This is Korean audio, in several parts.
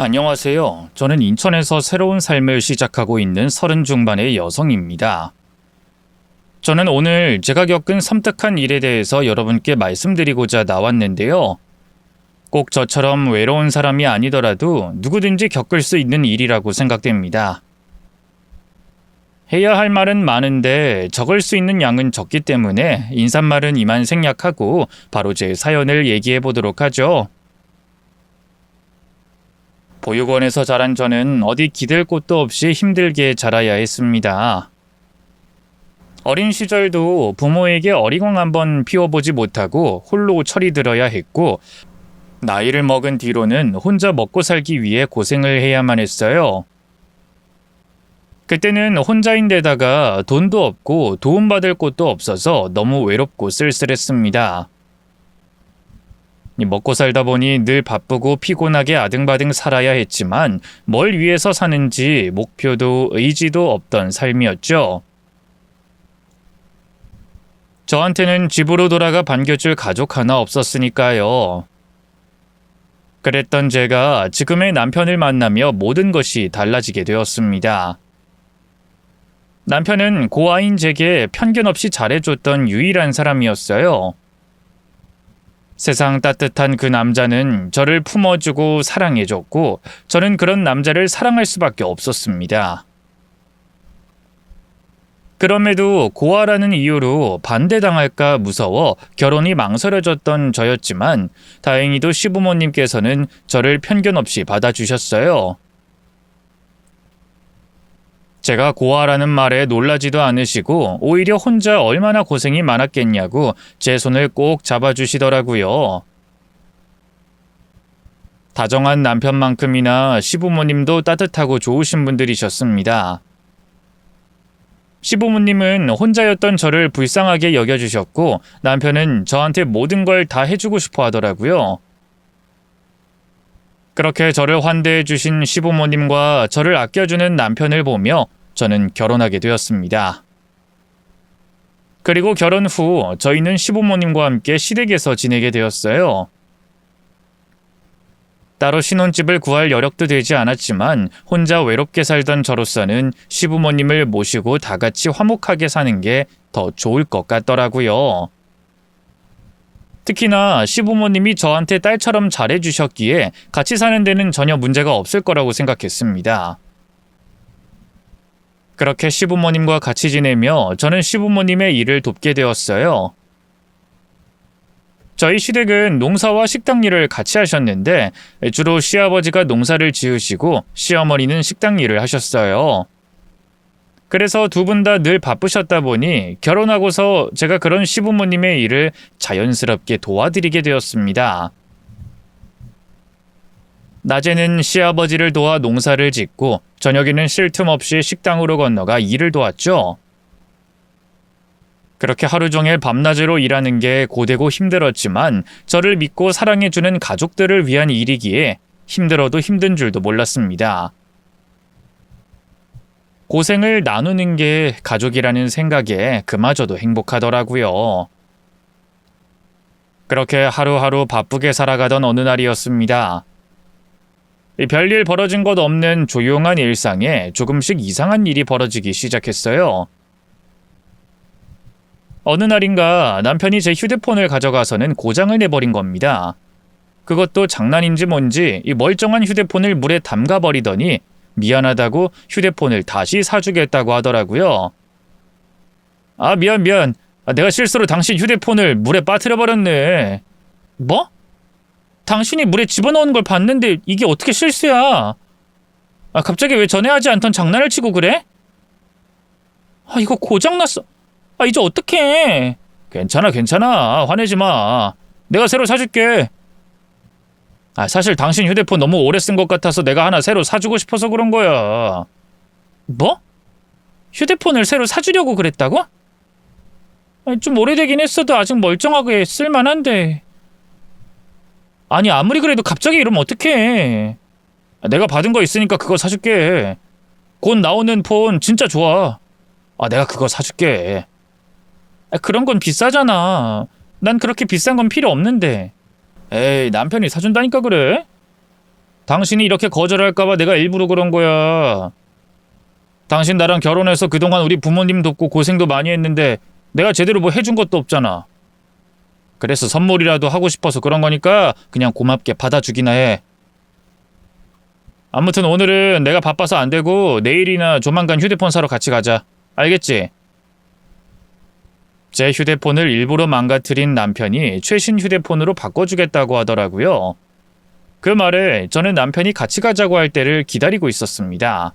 안녕하세요. 저는 인천에서 새로운 삶을 시작하고 있는 30 중반의 여성입니다. 저는 오늘 제가 겪은 섬뜩한 일에 대해서 여러분께 말씀드리고자 나왔는데요. 꼭 저처럼 외로운 사람이 아니더라도 누구든지 겪을 수 있는 일이라고 생각됩니다. 해야 할 말은 많은데 적을 수 있는 양은 적기 때문에 인사말은 이만 생략하고 바로 제 사연을 얘기해 보도록 하죠. 보육원에서 자란 저는 어디 기댈 곳도 없이 힘들게 자라야 했습니다. 어린 시절도 부모에게 어리광 한번 피워보지 못하고 홀로 철이 들어야 했고, 나이를 먹은 뒤로는 혼자 먹고 살기 위해 고생을 해야만 했어요. 그때는 혼자인데다가 돈도 없고 도움받을 곳도 없어서 너무 외롭고 쓸쓸했습니다. 먹고 살다 보니 늘 바쁘고 피곤하게 아등바등 살아야 했지만 뭘 위해서 사는지 목표도 의지도 없던 삶이었죠. 저한테는 집으로 돌아가 반겨줄 가족 하나 없었으니까요. 그랬던 제가 지금의 남편을 만나며 모든 것이 달라지게 되었습니다. 남편은 고아인 제게 편견 없이 잘해줬던 유일한 사람이었어요. 세상 따뜻한 그 남자는 저를 품어주고 사랑해줬고 저는 그런 남자를 사랑할 수밖에 없었습니다. 그럼에도 고아라는 이유로 반대당할까 무서워 결혼이 망설여졌던 저였지만 다행히도 시부모님께서는 저를 편견 없이 받아주셨어요. 제가 고아라는 말에 놀라지도 않으시고 오히려 혼자 얼마나 고생이 많았겠냐고 제 손을 꼭 잡아주시더라고요. 다정한 남편만큼이나 시부모님도 따뜻하고 좋으신 분들이셨습니다. 시부모님은 혼자였던 저를 불쌍하게 여겨주셨고 남편은 저한테 모든 걸 다 해주고 싶어 하더라고요. 그렇게 저를 환대해 주신 시부모님과 저를 아껴주는 남편을 보며 저는 결혼하게 되었습니다. 그리고 결혼 후 저희는 시부모님과 함께 시댁에서 지내게 되었어요. 따로 신혼집을 구할 여력도 되지 않았지만 혼자 외롭게 살던 저로서는 시부모님을 모시고 다 같이 화목하게 사는 게 더 좋을 것 같더라고요. 특히나 시부모님이 저한테 딸처럼 잘해주셨기에 같이 사는 데는 전혀 문제가 없을 거라고 생각했습니다. 그렇게 시부모님과 같이 지내며 저는 시부모님의 일을 돕게 되었어요. 저희 시댁은 농사와 식당 일을 같이 하셨는데 주로 시아버지가 농사를 지으시고 시어머니는 식당 일을 하셨어요. 그래서 두 분 다 늘 바쁘셨다 보니 결혼하고서 제가 그런 시부모님의 일을 자연스럽게 도와드리게 되었습니다. 낮에는 시아버지를 도와 농사를 짓고 저녁에는 쉴 틈 없이 식당으로 건너가 일을 도왔죠. 그렇게 하루 종일 밤낮으로 일하는 게 고되고 힘들었지만 저를 믿고 사랑해주는 가족들을 위한 일이기에 힘들어도 힘든 줄도 몰랐습니다. 고생을 나누는 게 가족이라는 생각에 그마저도 행복하더라고요. 그렇게 하루하루 바쁘게 살아가던 어느 날이었습니다. 별일 벌어진 것 없는 조용한 일상에 조금씩 이상한 일이 벌어지기 시작했어요. 어느 날인가 남편이 제 휴대폰을 가져가서는 고장을 내버린 겁니다. 그것도 장난인지 뭔지 이 멀쩡한 휴대폰을 물에 담가버리더니 미안하다고 휴대폰을 다시 사주겠다고 하더라고요. 아, 미안. 내가 실수로 당신 휴대폰을 물에 빠뜨려버렸네. 뭐? 당신이 물에 집어넣은 걸 봤는데 이게 어떻게 실수야? 아, 갑자기 왜 전에 하지 않던 장난을 치고 그래? 아, 이거 고장났어. 아, 이제 어떡해? 괜찮아. 화내지 마. 내가 새로 사줄게. 아, 사실 당신 휴대폰 너무 오래 쓴 것 같아서 내가 하나 새로 사주고 싶어서 그런 거야. 뭐? 휴대폰을 새로 사주려고 그랬다고? 아니, 좀 오래되긴 했어도 아직 멀쩡하게 쓸만한데. 아니, 아무리 그래도 갑자기 이러면 어떡해. 내가 받은 거 있으니까 그거 사줄게. 곧 나오는 폰 진짜 좋아. 아, 내가 그거 사줄게. 아, 그런 건 비싸잖아. 난 그렇게 비싼 건 필요 없는데. 에이, 남편이 사준다니까 그래? 당신이 이렇게 거절할까봐 내가 일부러 그런 거야. 당신 나랑 결혼해서 그동안 우리 부모님 돕고 고생도 많이 했는데 내가 제대로 뭐 해준 것도 없잖아. 그래서 선물이라도 하고 싶어서 그런 거니까 그냥 고맙게 받아주기나 해. 아무튼 오늘은 내가 바빠서 안 되고 내일이나 조만간 휴대폰 사러 같이 가자. 알겠지? 제 휴대폰을 일부러 망가뜨린 남편이 최신 휴대폰으로 바꿔주겠다고 하더라고요. 그 말에 저는 남편이 같이 가자고 할 때를 기다리고 있었습니다.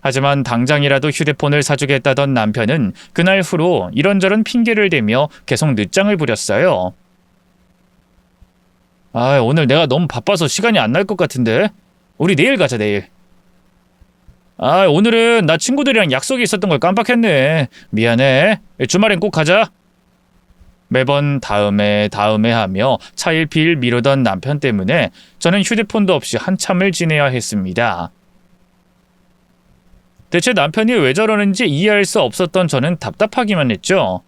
하지만 당장이라도 휴대폰을 사주겠다던 남편은 그날 후로 이런저런 핑계를 대며 계속 늦장을 부렸어요. 오늘 내가 너무 바빠서 시간이 안 날 것 같은데? 우리 내일 가자, 내일. 오늘은 나 친구들이랑 약속이 있었던 걸 깜빡했네. 미안해. 주말엔 꼭 가자. 매번 다음에 하며 차일피일 미루던 남편 때문에 저는 휴대폰도 없이 한참을 지내야 했습니다. 대체 남편이 왜 저러는지 이해할 수 없었던 저는 답답하기만 했죠.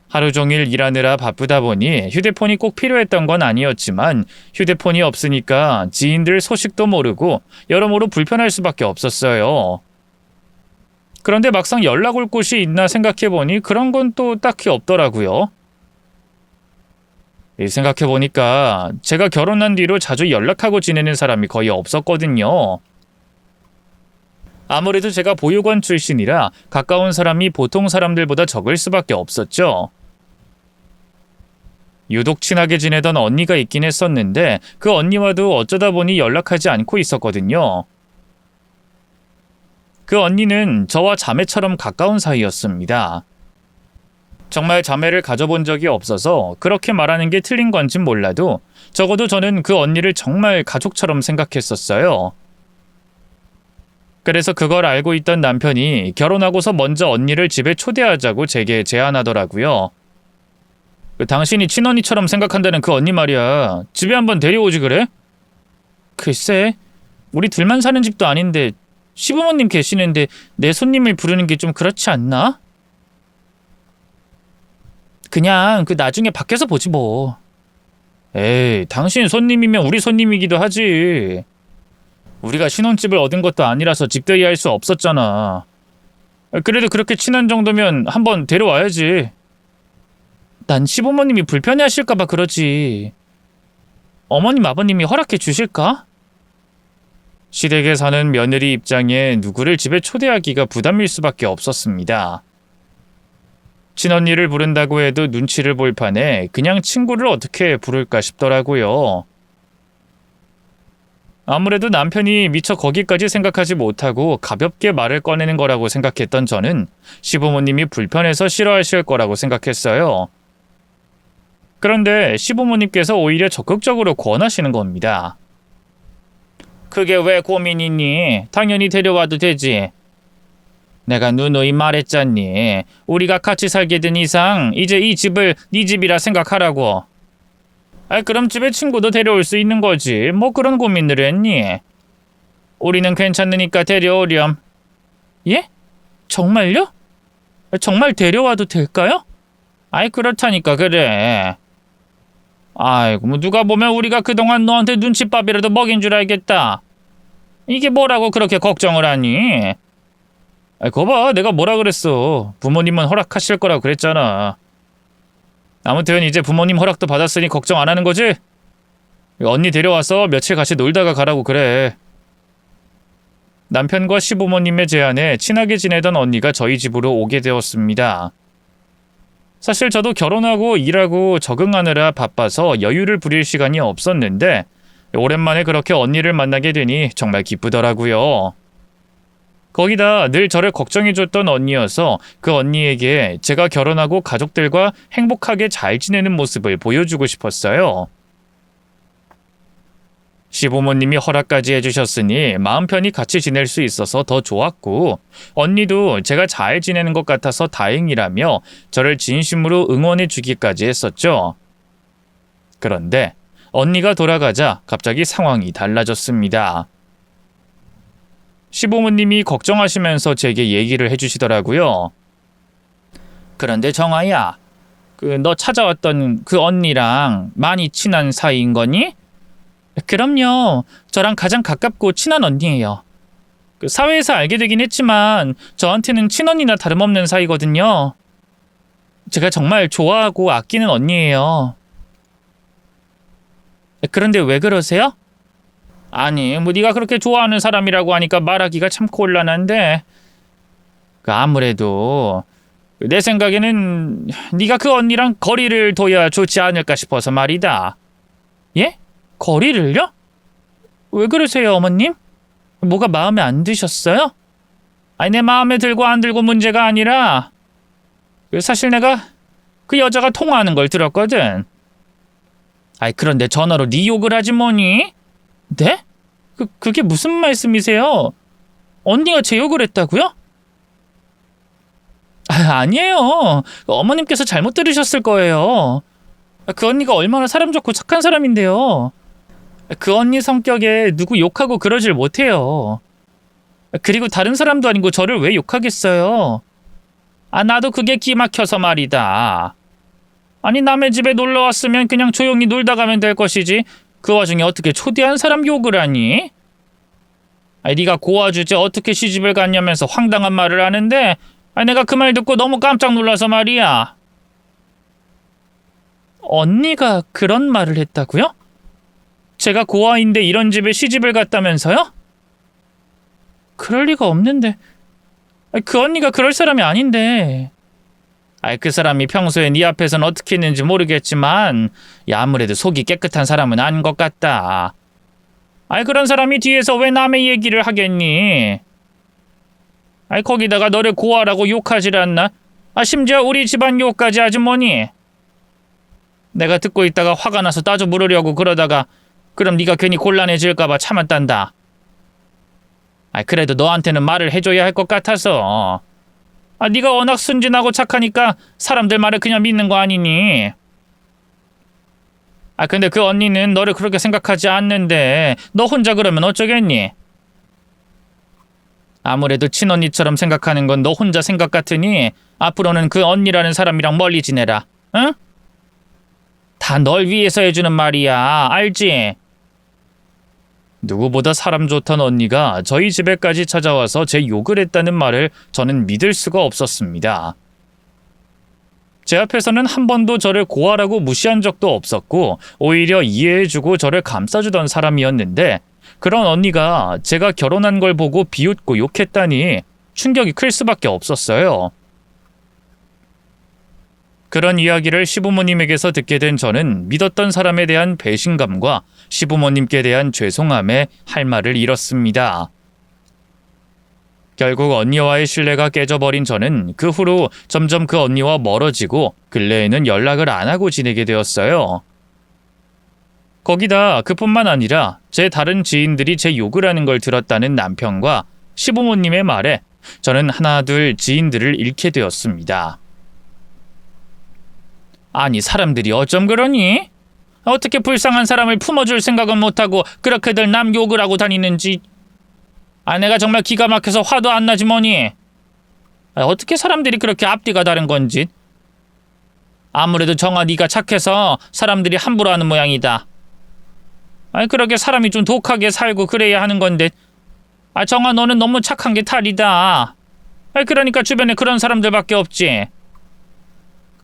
하루 종일 일하느라 바쁘다 보니 휴대폰이 꼭 필요했던 건 아니었지만 휴대폰이 없으니까 지인들 소식도 모르고 여러모로 불편할 수밖에 없었어요. 그런데 막상 연락 올 곳이 있나 생각해보니 그런 건 또 딱히 없더라고요. 생각해보니까 제가 결혼한 뒤로 자주 연락하고 지내는 사람이 거의 없었거든요. 아무래도 제가 보육원 출신이라 가까운 사람이 보통 사람들보다 적을 수밖에 없었죠. 유독 친하게 지내던 언니가 있긴 했었는데 그 언니와도 어쩌다 보니 연락하지 않고 있었거든요. 그 언니는 저와 자매처럼 가까운 사이였습니다. 정말 자매를 가져본 적이 없어서 그렇게 말하는 게 틀린 건진 몰라도 적어도 저는 그 언니를 정말 가족처럼 생각했었어요. 그래서 그걸 알고 있던 남편이 결혼하고서 먼저 언니를 집에 초대하자고 제게 제안하더라고요. 당신이 친언니처럼 생각한다는 그 언니 말이야. 집에 한번 데려오지 그래? 글쎄, 우리 둘만 사는 집도 아닌데 시부모님 계시는데 내 손님을 부르는 게 좀 그렇지 않나? 그냥 나중에 밖에서 보지 뭐. 에이, 당신 손님이면 우리 손님이기도 하지. 우리가 신혼집을 얻은 것도 아니라서 집들이 할 수 없었잖아. 그래도 그렇게 친한 정도면 한번 데려와야지. 난 시부모님이 불편해하실까봐 그러지. 어머님 아버님이 허락해 주실까? 시댁에 사는 며느리 입장에 누구를 집에 초대하기가 부담일 수밖에 없었습니다. 친언니를 부른다고 해도 눈치를 볼 판에 그냥 친구를 어떻게 부를까 싶더라고요. 아무래도 남편이 미처 거기까지 생각하지 못하고 가볍게 말을 꺼내는 거라고 생각했던 저는 시부모님이 불편해서 싫어하실 거라고 생각했어요. 그런데 시부모님께서 오히려 적극적으로 권하시는 겁니다. 그게 왜 고민이니? 당연히 데려와도 되지. 내가 누누이 말했잖니. 우리가 같이 살게 된 이상 이제 이 집을 네 집이라 생각하라고. 그럼 집에 친구도 데려올 수 있는 거지. 뭐 그런 고민을 했니? 우리는 괜찮으니까 데려오렴. 예? 정말요? 정말 데려와도 될까요? 그렇다니까 그래. 아이고, 뭐 누가 보면 우리가 그동안 너한테 눈칫밥이라도 먹인 줄 알겠다. 이게 뭐라고 그렇게 걱정을 하니? 거봐, 내가 뭐라 그랬어. 부모님은 허락하실 거라고 그랬잖아. 아무튼 이제 부모님 허락도 받았으니 걱정 안 하는 거지? 언니 데려와서 며칠 같이 놀다가 가라고 그래. 남편과 시부모님의 제안에 친하게 지내던 언니가 저희 집으로 오게 되었습니다. 사실 저도 결혼하고 일하고 적응하느라 바빠서 여유를 부릴 시간이 없었는데 오랜만에 그렇게 언니를 만나게 되니 정말 기쁘더라고요. 거기다 늘 저를 걱정해줬던 언니여서 그 언니에게 제가 결혼하고 가족들과 행복하게 잘 지내는 모습을 보여주고 싶었어요. 시부모님이 허락까지 해주셨으니 마음 편히 같이 지낼 수 있어서 더 좋았고 언니도 제가 잘 지내는 것 같아서 다행이라며 저를 진심으로 응원해 주기까지 했었죠. 그런데 언니가 돌아가자 갑자기 상황이 달라졌습니다. 시부모님이 걱정하시면서 제게 얘기를 해주시더라고요. 그런데 정아야, 너 찾아왔던 그 언니랑 많이 친한 사이인 거니? 그럼요. 저랑 가장 가깝고 친한 언니예요. 사회에서 알게 되긴 했지만 저한테는 친언니나 다름없는 사이거든요. 제가 정말 좋아하고 아끼는 언니예요. 그런데 왜 그러세요? 아니, 뭐 네가 그렇게 좋아하는 사람이라고 하니까 말하기가 참 곤란한데 아무래도 내 생각에는 네가 그 언니랑 거리를 둬야 좋지 않을까 싶어서 말이다. 예? 거리를요? 왜 그러세요, 어머님? 뭐가 마음에 안 드셨어요? 아니, 내 마음에 들고 안 들고 문제가 아니라 사실 내가 그 여자가 통화하는 걸 들었거든. 아이, 그런데 전화로 네 욕을 하지 뭐니? 네? 그게 무슨 말씀이세요? 언니가 제 욕을 했다고요? 아니에요. 어머님께서 잘못 들으셨을 거예요. 그 언니가 얼마나 사람 좋고 착한 사람인데요. 그 언니 성격에 누구 욕하고 그러질 못해요. 그리고 다른 사람도 아니고 저를 왜 욕하겠어요? 나도 그게 기막혀서 말이다. 아니, 남의 집에 놀러 왔으면 그냥 조용히 놀다 가면 될 것이지 그 와중에 어떻게 초대한 사람 욕을 하니? 네가 고아 주제 어떻게 시집을 갔냐면서 황당한 말을 하는데 내가 그 말 듣고 너무 깜짝 놀라서 말이야. 언니가 그런 말을 했다고요? 제가 고아인데 이런 집에 시집을 갔다면서요? 그럴 리가 없는데. 그 언니가 그럴 사람이 아닌데. 그 사람이 평소에 네 앞에서는 어떻게 했는지 모르겠지만 아무래도 속이 깨끗한 사람은 아닌 것 같다. 그런 사람이 뒤에서 왜 남의 얘기를 하겠니? 거기다가 너를 고아라고 욕하질 않나? 심지어 우리 집안 욕까지 하지 뭐니? 내가 듣고 있다가 화가 나서 따져 물으려고 그러다가 그럼 네가 괜히 곤란해질까봐 참았단다. 그래도 너한테는 말을 해줘야 할 것 같아서. 네가 워낙 순진하고 착하니까 사람들 말을 그냥 믿는 거 아니니? 근데 그 언니는 너를 그렇게 생각하지 않는데 너 혼자 그러면 어쩌겠니? 아무래도 친언니처럼 생각하는 건 너 혼자 생각 같으니 앞으로는 그 언니라는 사람이랑 멀리 지내라. 응? 다 널 위해서 해주는 말이야. 알지? 누구보다 사람 좋던 언니가 저희 집에까지 찾아와서 제 욕을 했다는 말을 저는 믿을 수가 없었습니다. 제 앞에서는 한 번도 저를 고아라고 무시한 적도 없었고 오히려 이해해주고 저를 감싸주던 사람이었는데 그런 언니가 제가 결혼한 걸 보고 비웃고 욕했다니 충격이 클 수밖에 없었어요. 그런 이야기를 시부모님에게서 듣게 된 저는 믿었던 사람에 대한 배신감과 시부모님께 대한 죄송함에 할 말을 잃었습니다. 결국 언니와의 신뢰가 깨져버린 저는 그 후로 점점 그 언니와 멀어지고 근래에는 연락을 안 하고 지내게 되었어요. 거기다 그뿐만 아니라 제 다른 지인들이 제 욕을 하는 걸 들었다는 남편과 시부모님의 말에 저는 하나둘 지인들을 잃게 되었습니다. 아니, 사람들이 어쩜 그러니? 어떻게 불쌍한 사람을 품어줄 생각은 못하고 그렇게들 남 욕을 하고 다니는지. 내가 정말 기가 막혀서 화도 안 나지 뭐니. 어떻게 사람들이 그렇게 앞뒤가 다른 건지. 아무래도 정아 네가 착해서 사람들이 함부로 하는 모양이다. 그러게 사람이 좀 독하게 살고 그래야 하는 건데. 정아 너는 너무 착한 게 탈이다. 그러니까 주변에 그런 사람들밖에 없지.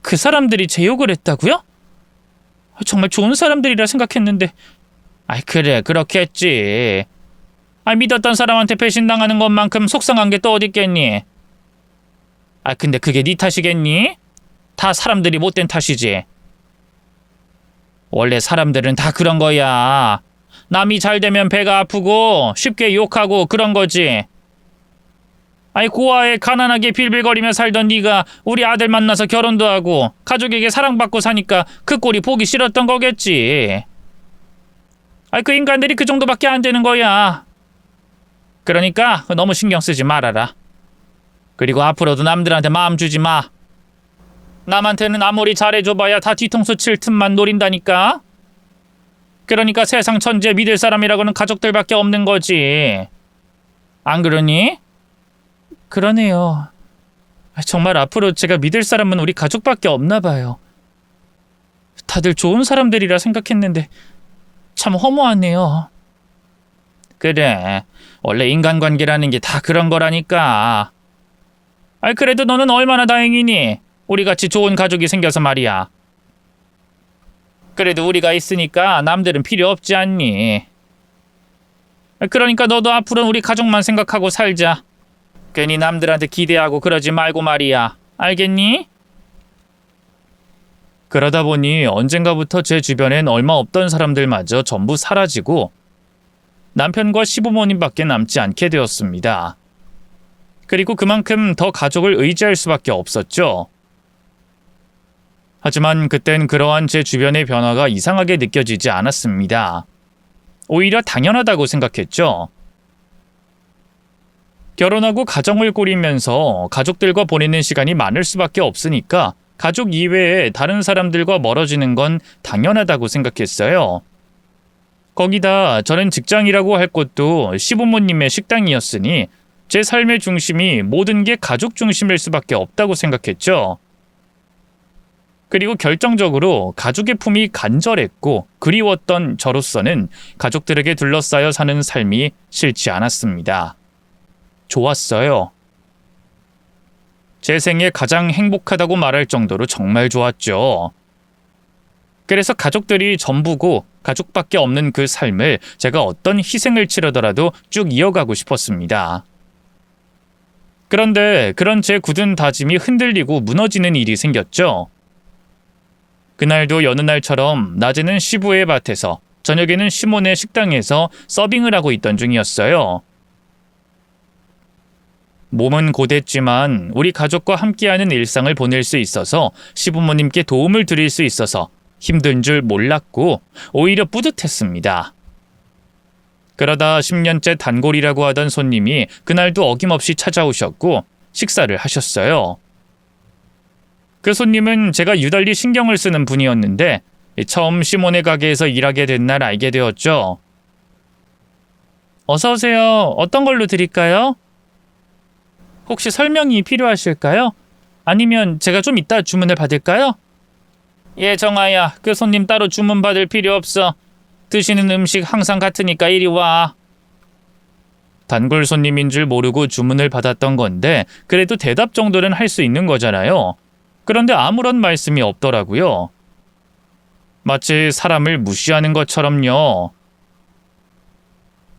그 사람들이 제 욕을 했다고요? 정말 좋은 사람들이라 생각했는데. 그래, 그렇겠지. 믿었던 사람한테 배신당하는 것만큼 속상한 게 또 어디 있겠니? 근데 그게 네 탓이겠니? 다 사람들이 못된 탓이지. 원래 사람들은 다 그런 거야. 남이 잘 되면 배가 아프고 쉽게 욕하고 그런 거지. 고아에 가난하게 빌빌거리며 살던 네가 우리 아들 만나서 결혼도 하고 가족에게 사랑받고 사니까 그 꼴이 보기 싫었던 거겠지. 그 인간들이 그 정도밖에 안 되는 거야. 그러니까 너무 신경 쓰지 말아라. 그리고 앞으로도 남들한테 마음 주지 마. 남한테는 아무리 잘해줘봐야 다 뒤통수 칠 틈만 노린다니까. 그러니까 세상 천지에 믿을 사람이라고는 가족들밖에 없는 거지. 안 그러니? 그러네요. 정말 앞으로 제가 믿을 사람은 우리 가족밖에 없나 봐요. 다들 좋은 사람들이라 생각했는데 참 허무하네요. 그래, 원래 인간관계라는 게 다 그런 거라니까. 그래도 너는 얼마나 다행이니? 우리같이 좋은 가족이 생겨서 말이야. 그래도 우리가 있으니까 남들은 필요 없지 않니? 그러니까 너도 앞으로는 우리 가족만 생각하고 살자. 괜히 남들한테 기대하고 그러지 말고 말이야. 알겠니? 그러다 보니 언젠가부터 제 주변엔 얼마 없던 사람들마저 전부 사라지고 남편과 시부모님밖에 남지 않게 되었습니다. 그리고 그만큼 더 가족을 의지할 수밖에 없었죠. 하지만 그땐 그러한 제 주변의 변화가 이상하게 느껴지지 않았습니다. 오히려 당연하다고 생각했죠. 결혼하고 가정을 꾸리면서 가족들과 보내는 시간이 많을 수밖에 없으니까 가족 이외에 다른 사람들과 멀어지는 건 당연하다고 생각했어요. 거기다 저는 직장이라고 할 곳도 시부모님의 식당이었으니 제 삶의 중심이 모든 게 가족 중심일 수밖에 없다고 생각했죠. 그리고 결정적으로 가족의 품이 간절했고 그리웠던 저로서는 가족들에게 둘러싸여 사는 삶이 싫지 않았습니다. 좋았어요. 제 생에 가장 행복하다고 말할 정도로 정말 좋았죠. 그래서 가족들이 전부고 가족밖에 없는 그 삶을 제가 어떤 희생을 치르더라도 쭉 이어가고 싶었습니다. 그런데 그런 제 굳은 다짐이 흔들리고 무너지는 일이 생겼죠. 그날도 여느 날처럼 낮에는 시부의 밭에서 저녁에는 시몬의 식당에서 서빙을 하고 있던 중이었어요. 몸은 고됐지만 우리 가족과 함께하는 일상을 보낼 수 있어서 시부모님께 도움을 드릴 수 있어서 힘든 줄 몰랐고 오히려 뿌듯했습니다. 그러다 10년째 단골이라고 하던 손님이 그날도 어김없이 찾아오셨고 식사를 하셨어요. 그 손님은 제가 유달리 신경을 쓰는 분이었는데 처음 시몬의 가게에서 일하게 된 날 알게 되었죠. 어서 오세요. 어떤 걸로 드릴까요? 혹시 설명이 필요하실까요? 아니면 제가 좀 이따 주문을 받을까요? 예, 정아야. 그 손님 따로 주문 받을 필요 없어. 드시는 음식 항상 같으니까 이리 와. 단골 손님인 줄 모르고 주문을 받았던 건데 그래도 대답 정도는 할 수 있는 거잖아요. 그런데 아무런 말씀이 없더라고요. 마치 사람을 무시하는 것처럼요.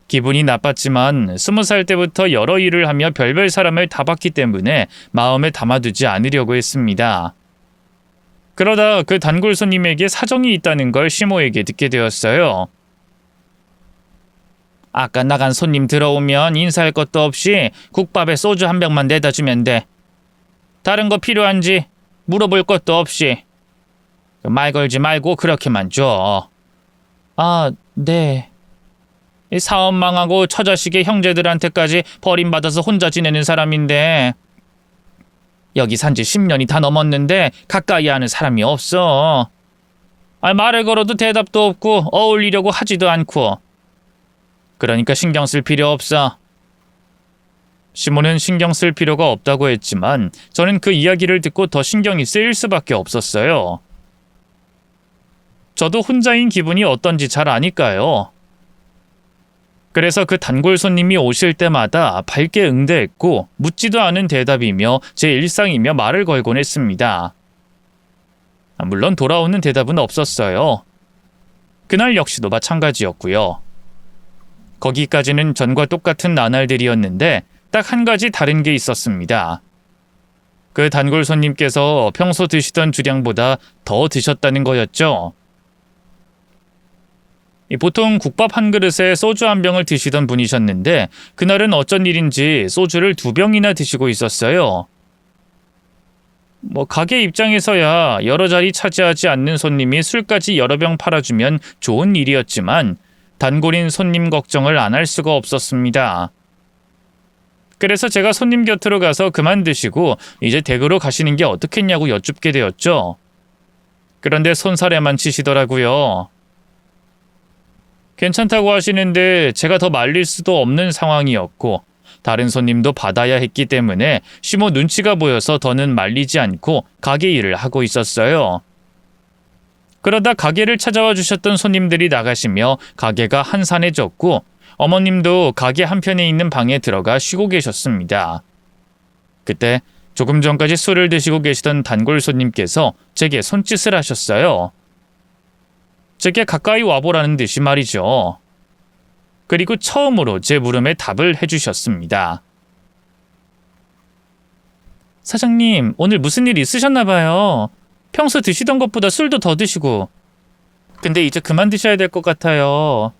기분이 나빴지만 20살 때부터 여러 일을 하며 별별 사람을 다 봤기 때문에 마음에 담아두지 않으려고 했습니다. 그러다 그 단골 손님에게 사정이 있다는 걸 시모에게 듣게 되었어요. 아까 나간 손님 들어오면 인사할 것도 없이 국밥에 소주 한 병만 내다 주면 돼. 다른 거 필요한지 물어볼 것도 없이. 말 걸지 말고 그렇게만 줘. 아, 네. 사업 망하고 처자식의 형제들한테까지 버림받아서 혼자 지내는 사람인데 여기 산지 10년이 다 넘었는데 가까이 하는 사람이 없어. 말을 걸어도 대답도 없고 어울리려고 하지도 않고. 그러니까 신경 쓸 필요 없어. 시몬은 신경 쓸 필요가 없다고 했지만 저는 그 이야기를 듣고 더 신경이 쓰일 수밖에 없었어요. 저도 혼자인 기분이 어떤지 잘 아니까요. 그래서 그 단골 손님이 오실 때마다 밝게 응대했고 묻지도 않은 대답이며 제 일상이며 말을 걸곤 했습니다. 물론 돌아오는 대답은 없었어요. 그날 역시도 마찬가지였고요. 거기까지는 전과 똑같은 나날들이었는데 딱 한 가지 다른 게 있었습니다. 그 단골 손님께서 평소 드시던 주량보다 더 드셨다는 거였죠. 보통 국밥 한 그릇에 소주 한 병을 드시던 분이셨는데 그날은 어쩐 일인지 소주를 2병이나 드시고 있었어요. 가게 입장에서야 여러 자리 차지하지 않는 손님이 술까지 여러 병 팔아주면 좋은 일이었지만 단골인 손님 걱정을 안 할 수가 없었습니다. 그래서 제가 손님 곁으로 가서 그만 드시고 이제 댁으로 가시는 게 어떻겠냐고 여쭙게 되었죠. 그런데 손사래만 치시더라고요. 괜찮다고 하시는데 제가 더 말릴 수도 없는 상황이었고 다른 손님도 받아야 했기 때문에 시모 눈치가 보여서 더는 말리지 않고 가게 일을 하고 있었어요. 그러다 가게를 찾아와 주셨던 손님들이 나가시며 가게가 한산해졌고 어머님도 가게 한편에 있는 방에 들어가 쉬고 계셨습니다. 그때 조금 전까지 술을 드시고 계시던 단골 손님께서 제게 손짓을 하셨어요. 제게 가까이 와보라는 듯이 말이죠. 그리고 처음으로 제 물음에 답을 해주셨습니다. 사장님, 오늘 무슨 일 있으셨나 봐요. 평소 드시던 것보다 술도 더 드시고. 근데 이제 그만 드셔야 될 것 같아요.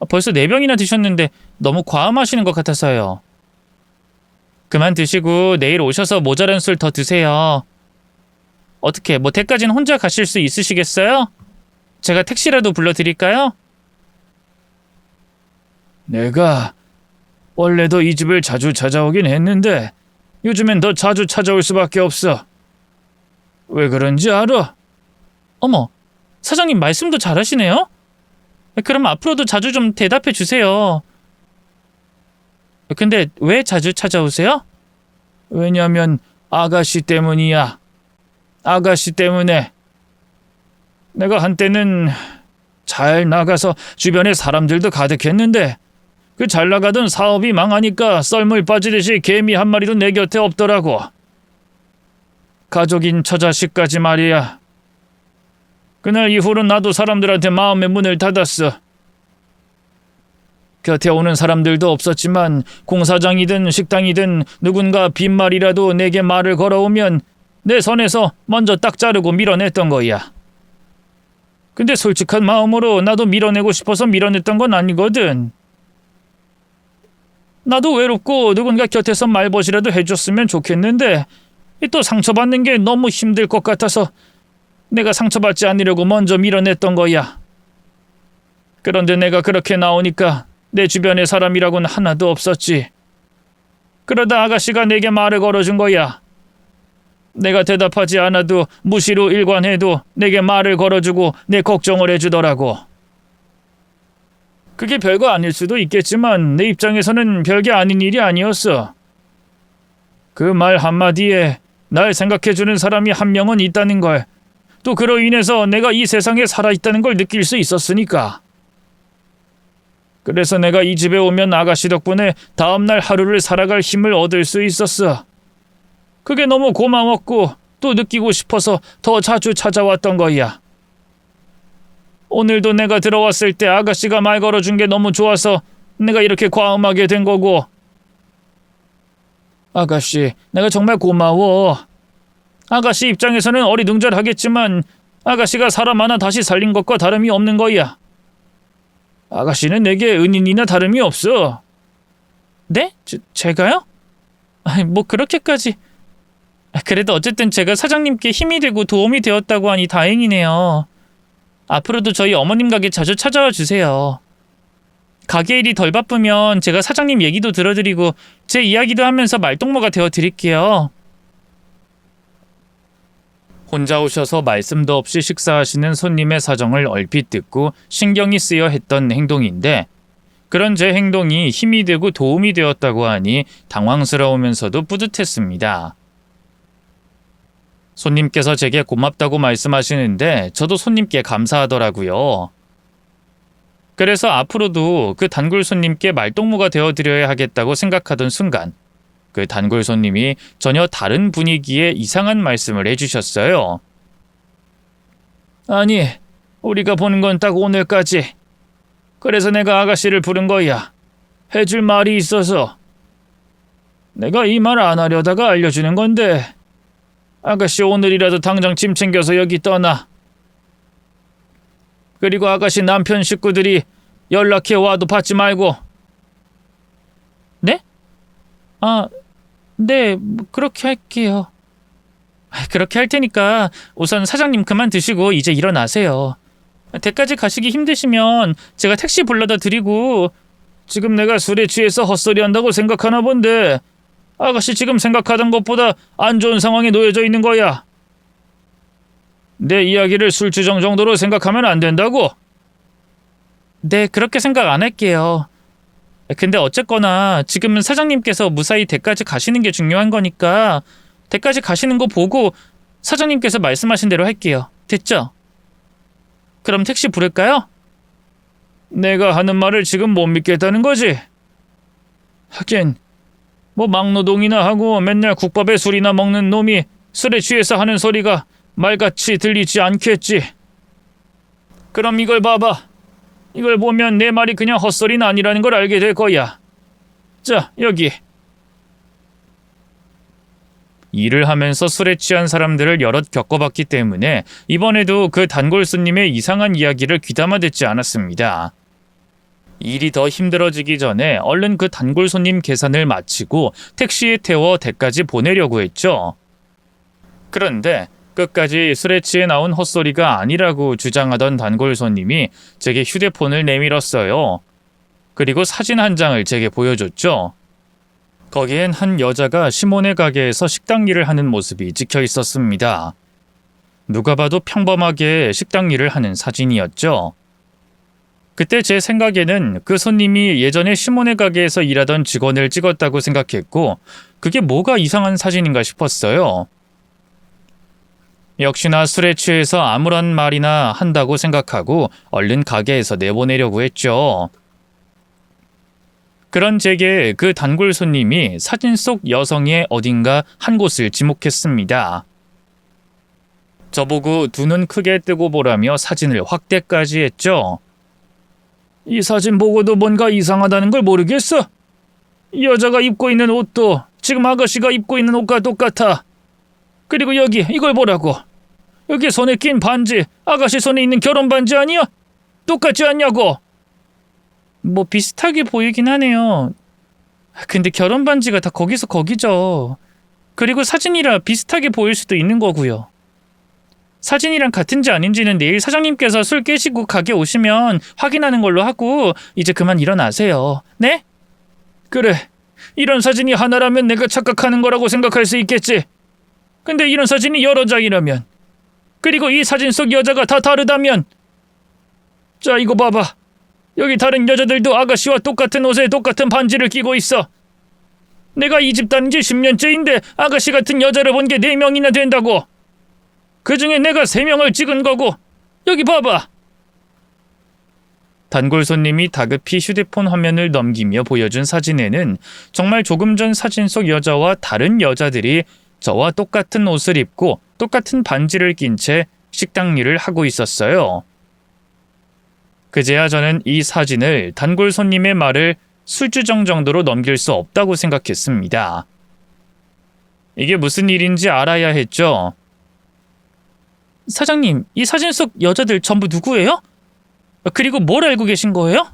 벌써 4병이나 드셨는데 너무 과음하시는 것 같아서요. 그만 드시고 내일 오셔서 모자란 술 더 드세요. 어떻게 모텔까지는 혼자 가실 수 있으시겠어요? 제가 택시라도 불러드릴까요? 내가 원래도 이 집을 자주 찾아오긴 했는데 요즘엔 더 자주 찾아올 수밖에 없어. 왜 그런지 알아? 어머, 사장님 말씀도 잘하시네요? 그럼 앞으로도 자주 좀 대답해 주세요. 근데 왜 자주 찾아오세요? 왜냐면 아가씨 때문이야. 아가씨 때문에. 내가 한때는 잘 나가서 주변에 사람들도 가득했는데 그 잘 나가던 사업이 망하니까 썰물 빠지듯이 개미 한 마리도 내 곁에 없더라고. 가족인 처자식까지 말이야. 그날 이후로 나도 사람들한테 마음의 문을 닫았어. 곁에 오는 사람들도 없었지만 공사장이든 식당이든 누군가 빈말이라도 내게 말을 걸어오면 내 선에서 먼저 딱 자르고 밀어냈던 거야. 근데 솔직한 마음으로 나도 밀어내고 싶어서 밀어냈던 건 아니거든. 나도 외롭고 누군가 곁에서 말벗이라도 해줬으면 좋겠는데 또 상처받는 게 너무 힘들 것 같아서 내가 상처받지 않으려고 먼저 밀어냈던 거야. 그런데 내가 그렇게 나오니까 내 주변에 사람이라고는 하나도 없었지. 그러다 아가씨가 내게 말을 걸어준 거야. 내가 대답하지 않아도 무시로 일관해도 내게 말을 걸어주고 내 걱정을 해주더라고. 그게 별거 아닐 수도 있겠지만 내 입장에서는 별게 아닌 일이 아니었어. 그 말 한마디에 날 생각해주는 사람이 한 명은 있다는 걸, 또 그로 인해서 내가 이 세상에 살아있다는 걸 느낄 수 있었으니까. 그래서 내가 이 집에 오면 아가씨 덕분에 다음날 하루를 살아갈 힘을 얻을 수 있었어. 그게 너무 고마웠고 또 느끼고 싶어서 더 자주 찾아왔던 거야. 오늘도 내가 들어왔을 때 아가씨가 말 걸어준 게 너무 좋아서 내가 이렇게 과음하게 된 거고. 아가씨, 내가 정말 고마워. 아가씨 입장에서는 어리둥절하겠지만 아가씨가 사람 하나 다시 살린 것과 다름이 없는 거야. 아가씨는 내게 은인이나 다름이 없어. 네? 제가요? 뭐 그렇게까지. 그래도 어쨌든 제가 사장님께 힘이 되고 도움이 되었다고 하니 다행이네요. 앞으로도 저희 어머님 가게 자주 찾아와 주세요. 가게 일이 덜 바쁘면 제가 사장님 얘기도 들어드리고 제 이야기도 하면서 말동무가 되어드릴게요. 혼자 오셔서 말씀도 없이 식사하시는 손님의 사정을 얼핏 듣고 신경이 쓰여 했던 행동인데, 그런 제 행동이 힘이 되고 도움이 되었다고 하니 당황스러우면서도 뿌듯했습니다. 손님께서 제게 고맙다고 말씀하시는데 저도 손님께 감사하더라고요. 그래서 앞으로도 그 단골 손님께 말동무가 되어드려야 하겠다고 생각하던 순간 그 단골 손님이 전혀 다른 분위기의 이상한 말씀을 해주셨어요. 아니, 우리가 보는 건 딱 오늘까지. 그래서 내가 아가씨를 부른 거야. 해줄 말이 있어서. 내가 이 말 안 하려다가 알려주는 건데 아가씨 오늘이라도 당장 짐 챙겨서 여기 떠나. 그리고 아가씨 남편 식구들이 연락해 와도 받지 말고. 네? 네, 그렇게 할게요. 그렇게 할 테니까 우선 사장님 그만 드시고 이제 일어나세요. 댁까지 가시기 힘드시면 제가 택시 불러다 드리고. 지금 내가 술에 취해서 헛소리 한다고 생각하나 본데 아가씨 지금 생각하던 것보다 안 좋은 상황에 놓여져 있는 거야. 내 이야기를 술주정 정도로 생각하면 안 된다고? 네, 그렇게 생각 안 할게요. 근데 어쨌거나 지금은 사장님께서 무사히 댁까지 가시는 게 중요한 거니까 댁까지 가시는 거 보고 사장님께서 말씀하신 대로 할게요. 됐죠? 그럼 택시 부를까요? 내가 하는 말을 지금 못 믿겠다는 거지? 하긴 뭐 막노동이나 하고 맨날 국밥에 술이나 먹는 놈이 술에 취해서 하는 소리가 말같이 들리지 않겠지. 그럼 이걸 봐봐. 이걸 보면 내 말이 그냥 헛소리는 아니라는 걸 알게 될 거야. 자, 여기. 일을 하면서 술에 취한 사람들을 여럿 겪어봤기 때문에 이번에도 그 단골 손님의 이상한 이야기를 귀담아 듣지 않았습니다. 일이 더 힘들어지기 전에 얼른 그 단골 손님 계산을 마치고 택시에 태워 댁까지 보내려고 했죠. 그런데 끝까지 술에 취해 나온 헛소리가 아니라고 주장하던 단골 손님이 제게 휴대폰을 내밀었어요. 그리고 사진 한 장을 제게 보여줬죠. 거기엔 한 여자가 시몬의 가게에서 식당 일을 하는 모습이 찍혀 있었습니다. 누가 봐도 평범하게 식당 일을 하는 사진이었죠. 그때 제 생각에는 그 손님이 예전에 시몬의 가게에서 일하던 직원을 찍었다고 생각했고 그게 뭐가 이상한 사진인가 싶었어요. 역시나 술에 취해서 아무런 말이나 한다고 생각하고 얼른 가게에서 내보내려고 했죠. 그런 제게 그 단골 손님이 사진 속 여성의 어딘가 한 곳을 지목했습니다. 저보고 두 눈 크게 뜨고 보라며 사진을 확대까지 했죠. 이 사진 보고도 뭔가 이상하다는 걸 모르겠어? 여자가 입고 있는 옷도 지금 아가씨가 입고 있는 옷과 똑같아. 그리고 여기 이걸 보라고. 여기 손에 낀 반지 아가씨 손에 있는 결혼 반지 아니야? 똑같지 않냐고. 뭐 비슷하게 보이긴 하네요. 근데 결혼 반지가 다 거기서 거기죠. 그리고 사진이라 비슷하게 보일 수도 있는 거고요. 사진이랑 같은지 아닌지는 내일 사장님께서 술 깨시고 가게 오시면 확인하는 걸로 하고 이제 그만 일어나세요. 네? 그래. 이런 사진이 하나라면 내가 착각하는 거라고 생각할 수 있겠지. 근데 이런 사진이 여러 장이라면, 그리고 이 사진 속 여자가 다 다르다면, 자 이거 봐봐. 여기 다른 여자들도 아가씨와 똑같은 옷에 똑같은 반지를 끼고 있어. 내가 이 집 다닌 지 10년째인데 아가씨 같은 여자를 본 게 4명이나 된다고. 그 중에 내가 3명을 찍은 거고. 여기 봐봐. 단골 손님이 다급히 휴대폰 화면을 넘기며 보여준 사진에는 정말 조금 전 사진 속 여자와 다른 여자들이 저와 똑같은 옷을 입고 똑같은 반지를 낀 채 식당 일을 하고 있었어요. 그제야 저는 이 사진을 단골 손님의 말을 술주정 정도로 넘길 수 없다고 생각했습니다. 이게 무슨 일인지 알아야 했죠. 사장님, 이 사진 속 여자들 전부 누구예요? 그리고 뭘 알고 계신 거예요?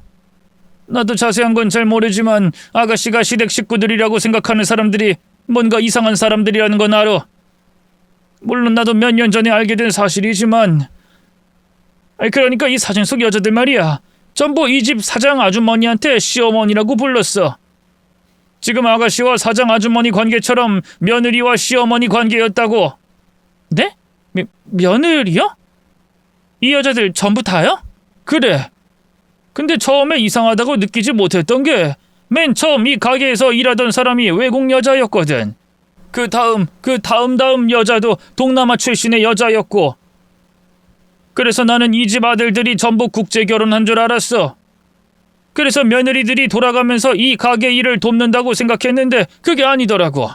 나도 자세한 건 잘 모르지만 아가씨가 시댁 식구들이라고 생각하는 사람들이 뭔가 이상한 사람들이라는 건 알아. 물론 나도 몇 년 전에 알게 된 사실이지만, 그러니까 이 사진 속 여자들 말이야, 전부 이 집 사장 아주머니한테 시어머니라고 불렀어. 지금 아가씨와 사장 아주머니 관계처럼 며느리와 시어머니 관계였다고. 네? 며느리요? 이 여자들 전부 다요? 그래. 근데 처음에 이상하다고 느끼지 못했던 게 맨 처음 이 가게에서 일하던 사람이 외국 여자였거든. 그 다음 여자도 동남아 출신의 여자였고. 그래서 나는 이 집 아들들이 전부 국제 결혼한 줄 알았어. 그래서 며느리들이 돌아가면서 이 가게 일을 돕는다고 생각했는데 그게 아니더라고.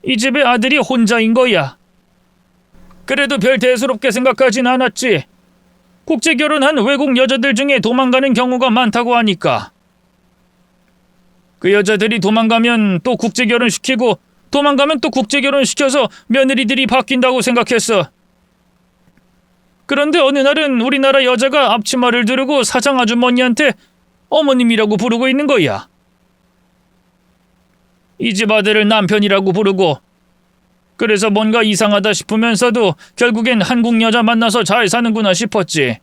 이 집의 아들이 혼자인 거야. 그래도 별 대수롭게 생각하진 않았지. 국제 결혼한 외국 여자들 중에 도망가는 경우가 많다고 하니까. 그 여자들이 도망가면 또 국제 결혼 시키고 도망가면 또 국제 결혼 시켜서 며느리들이 바뀐다고 생각했어. 그런데 어느 날은 우리나라 여자가 앞치마를 두르고 사장 아주머니한테 어머님이라고 부르고 있는 거야. 이 집 아들을 남편이라고 부르고. 그래서 뭔가 이상하다 싶으면서도 결국엔 한국 여자 만나서 잘 사는구나 싶었지.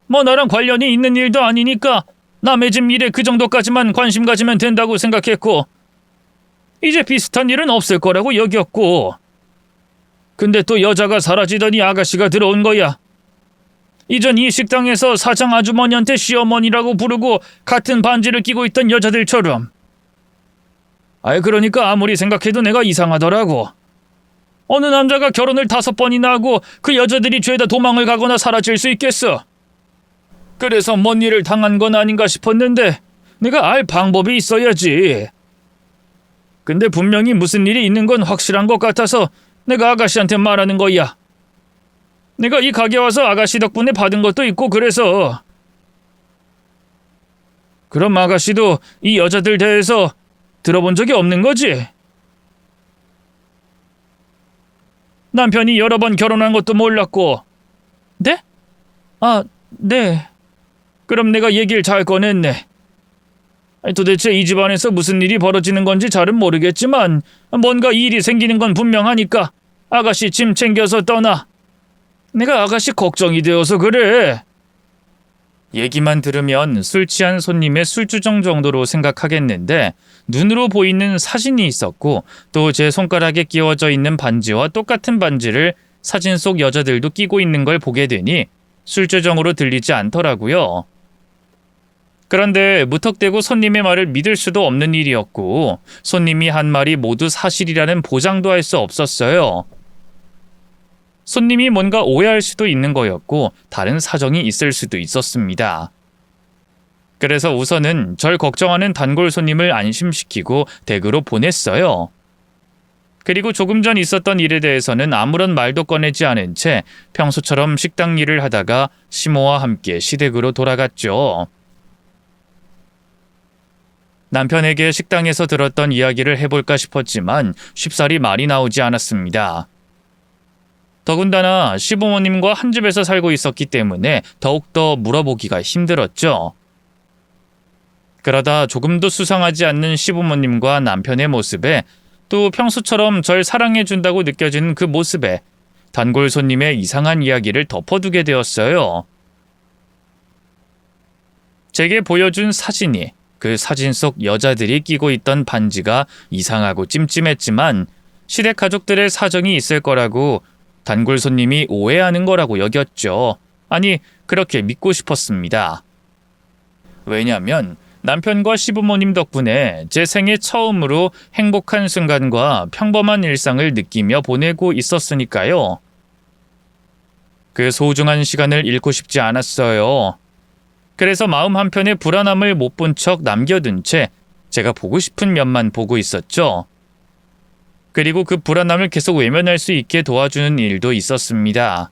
뭐 나랑 관련이 있는 일도 아니니까 남의 집 일에 그 정도까지만 관심 가지면 된다고 생각했고, 이제 비슷한 일은 없을 거라고 여겼고. 근데 또 여자가 사라지더니 아가씨가 들어온 거야. 이전 이 식당에서 사장 아주머니한테 시어머니라고 부르고 같은 반지를 끼고 있던 여자들처럼. 그러니까 아무리 생각해도 내가 이상하더라고. 어느 남자가 결혼을 5번이나 하고 그 여자들이 죄다 도망을 가거나 사라질 수 있겠어? 그래서 뭔 일을 당한 건 아닌가 싶었는데 내가 알 방법이 있어야지. 근데 분명히 무슨 일이 있는 건 확실한 것 같아서 내가 아가씨한테 말하는 거야. 내가 이 가게 와서 아가씨 덕분에 받은 것도 있고 그래서. 그럼 아가씨도 이 여자들 대해서 들어본 적이 없는 거지? 남편이 여러 번 결혼한 것도 몰랐고. 네? 아, 네. 그럼 내가 얘기를 잘 꺼냈네. 도대체 이 집안에서 무슨 일이 벌어지는 건지 잘은 모르겠지만 뭔가 일이 생기는 건 분명하니까 아가씨 짐 챙겨서 떠나. 내가 아가씨 걱정이 되어서 그래. 얘기만 들으면 술 취한 손님의 술주정 정도로 생각하겠는데 눈으로 보이는 사진이 있었고 또 제 손가락에 끼워져 있는 반지와 똑같은 반지를 사진 속 여자들도 끼고 있는 걸 보게 되니 술주정으로 들리지 않더라고요. 그런데 무턱대고 손님의 말을 믿을 수도 없는 일이었고 손님이 한 말이 모두 사실이라는 보장도 할 수 없었어요. 손님이 뭔가 오해할 수도 있는 거였고 다른 사정이 있을 수도 있었습니다. 그래서 우선은 절 걱정하는 단골 손님을 안심시키고 댁으로 보냈어요. 그리고 조금 전 있었던 일에 대해서는 아무런 말도 꺼내지 않은 채 평소처럼 식당 일을 하다가 시모와 함께 시댁으로 돌아갔죠. 남편에게 식당에서 들었던 이야기를 해볼까 싶었지만 쉽사리 말이 나오지 않았습니다. 더군다나 시부모님과 한 집에서 살고 있었기 때문에 더욱더 물어보기가 힘들었죠. 그러다 조금도 수상하지 않는 시부모님과 남편의 모습에 또 평소처럼 절 사랑해준다고 느껴지는 그 모습에 단골 손님의 이상한 이야기를 덮어두게 되었어요. 제게 보여준 사진이 그 사진 속 여자들이 끼고 있던 반지가 이상하고 찜찜했지만 시댁 가족들의 사정이 있을 거라고 단골 손님이 오해하는 거라고 여겼죠. 아니, 그렇게 믿고 싶었습니다. 왜냐면 남편과 시부모님 덕분에 제 생애 처음으로 행복한 순간과 평범한 일상을 느끼며 보내고 있었으니까요. 그 소중한 시간을 잃고 싶지 않았어요. 그래서 마음 한편에 불안함을 못 본 척 남겨둔 채 제가 보고 싶은 면만 보고 있었죠. 그리고 그 불안함을 계속 외면할 수 있게 도와주는 일도 있었습니다.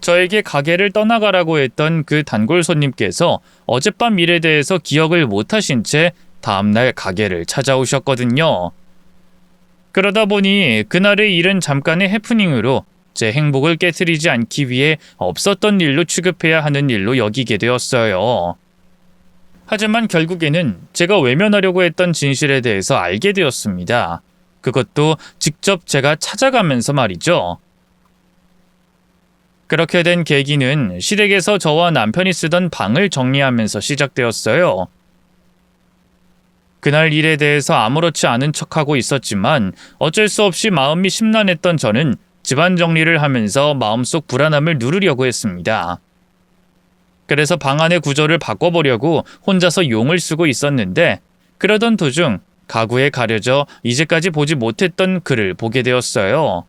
저에게 가게를 떠나가라고 했던 그 단골 손님께서 어젯밤 일에 대해서 기억을 못하신 채 다음날 가게를 찾아오셨거든요. 그러다 보니 그날의 일은 잠깐의 해프닝으로 제 행복을 깨트리지 않기 위해 없었던 일로 취급해야 하는 일로 여기게 되었어요. 하지만 결국에는 제가 외면하려고 했던 진실에 대해서 알게 되었습니다. 그것도 직접 제가 찾아가면서 말이죠. 그렇게 된 계기는 시댁에서 저와 남편이 쓰던 방을 정리하면서 시작되었어요. 그날 일에 대해서 아무렇지 않은 척하고 있었지만 어쩔 수 없이 마음이 심란했던 저는 집안 정리를 하면서 마음속 불안함을 누르려고 했습니다. 그래서 방 안의 구조를 바꿔보려고 혼자서 용을 쓰고 있었는데 그러던 도중 가구에 가려져 이제까지 보지 못했던 글을 보게 되었어요.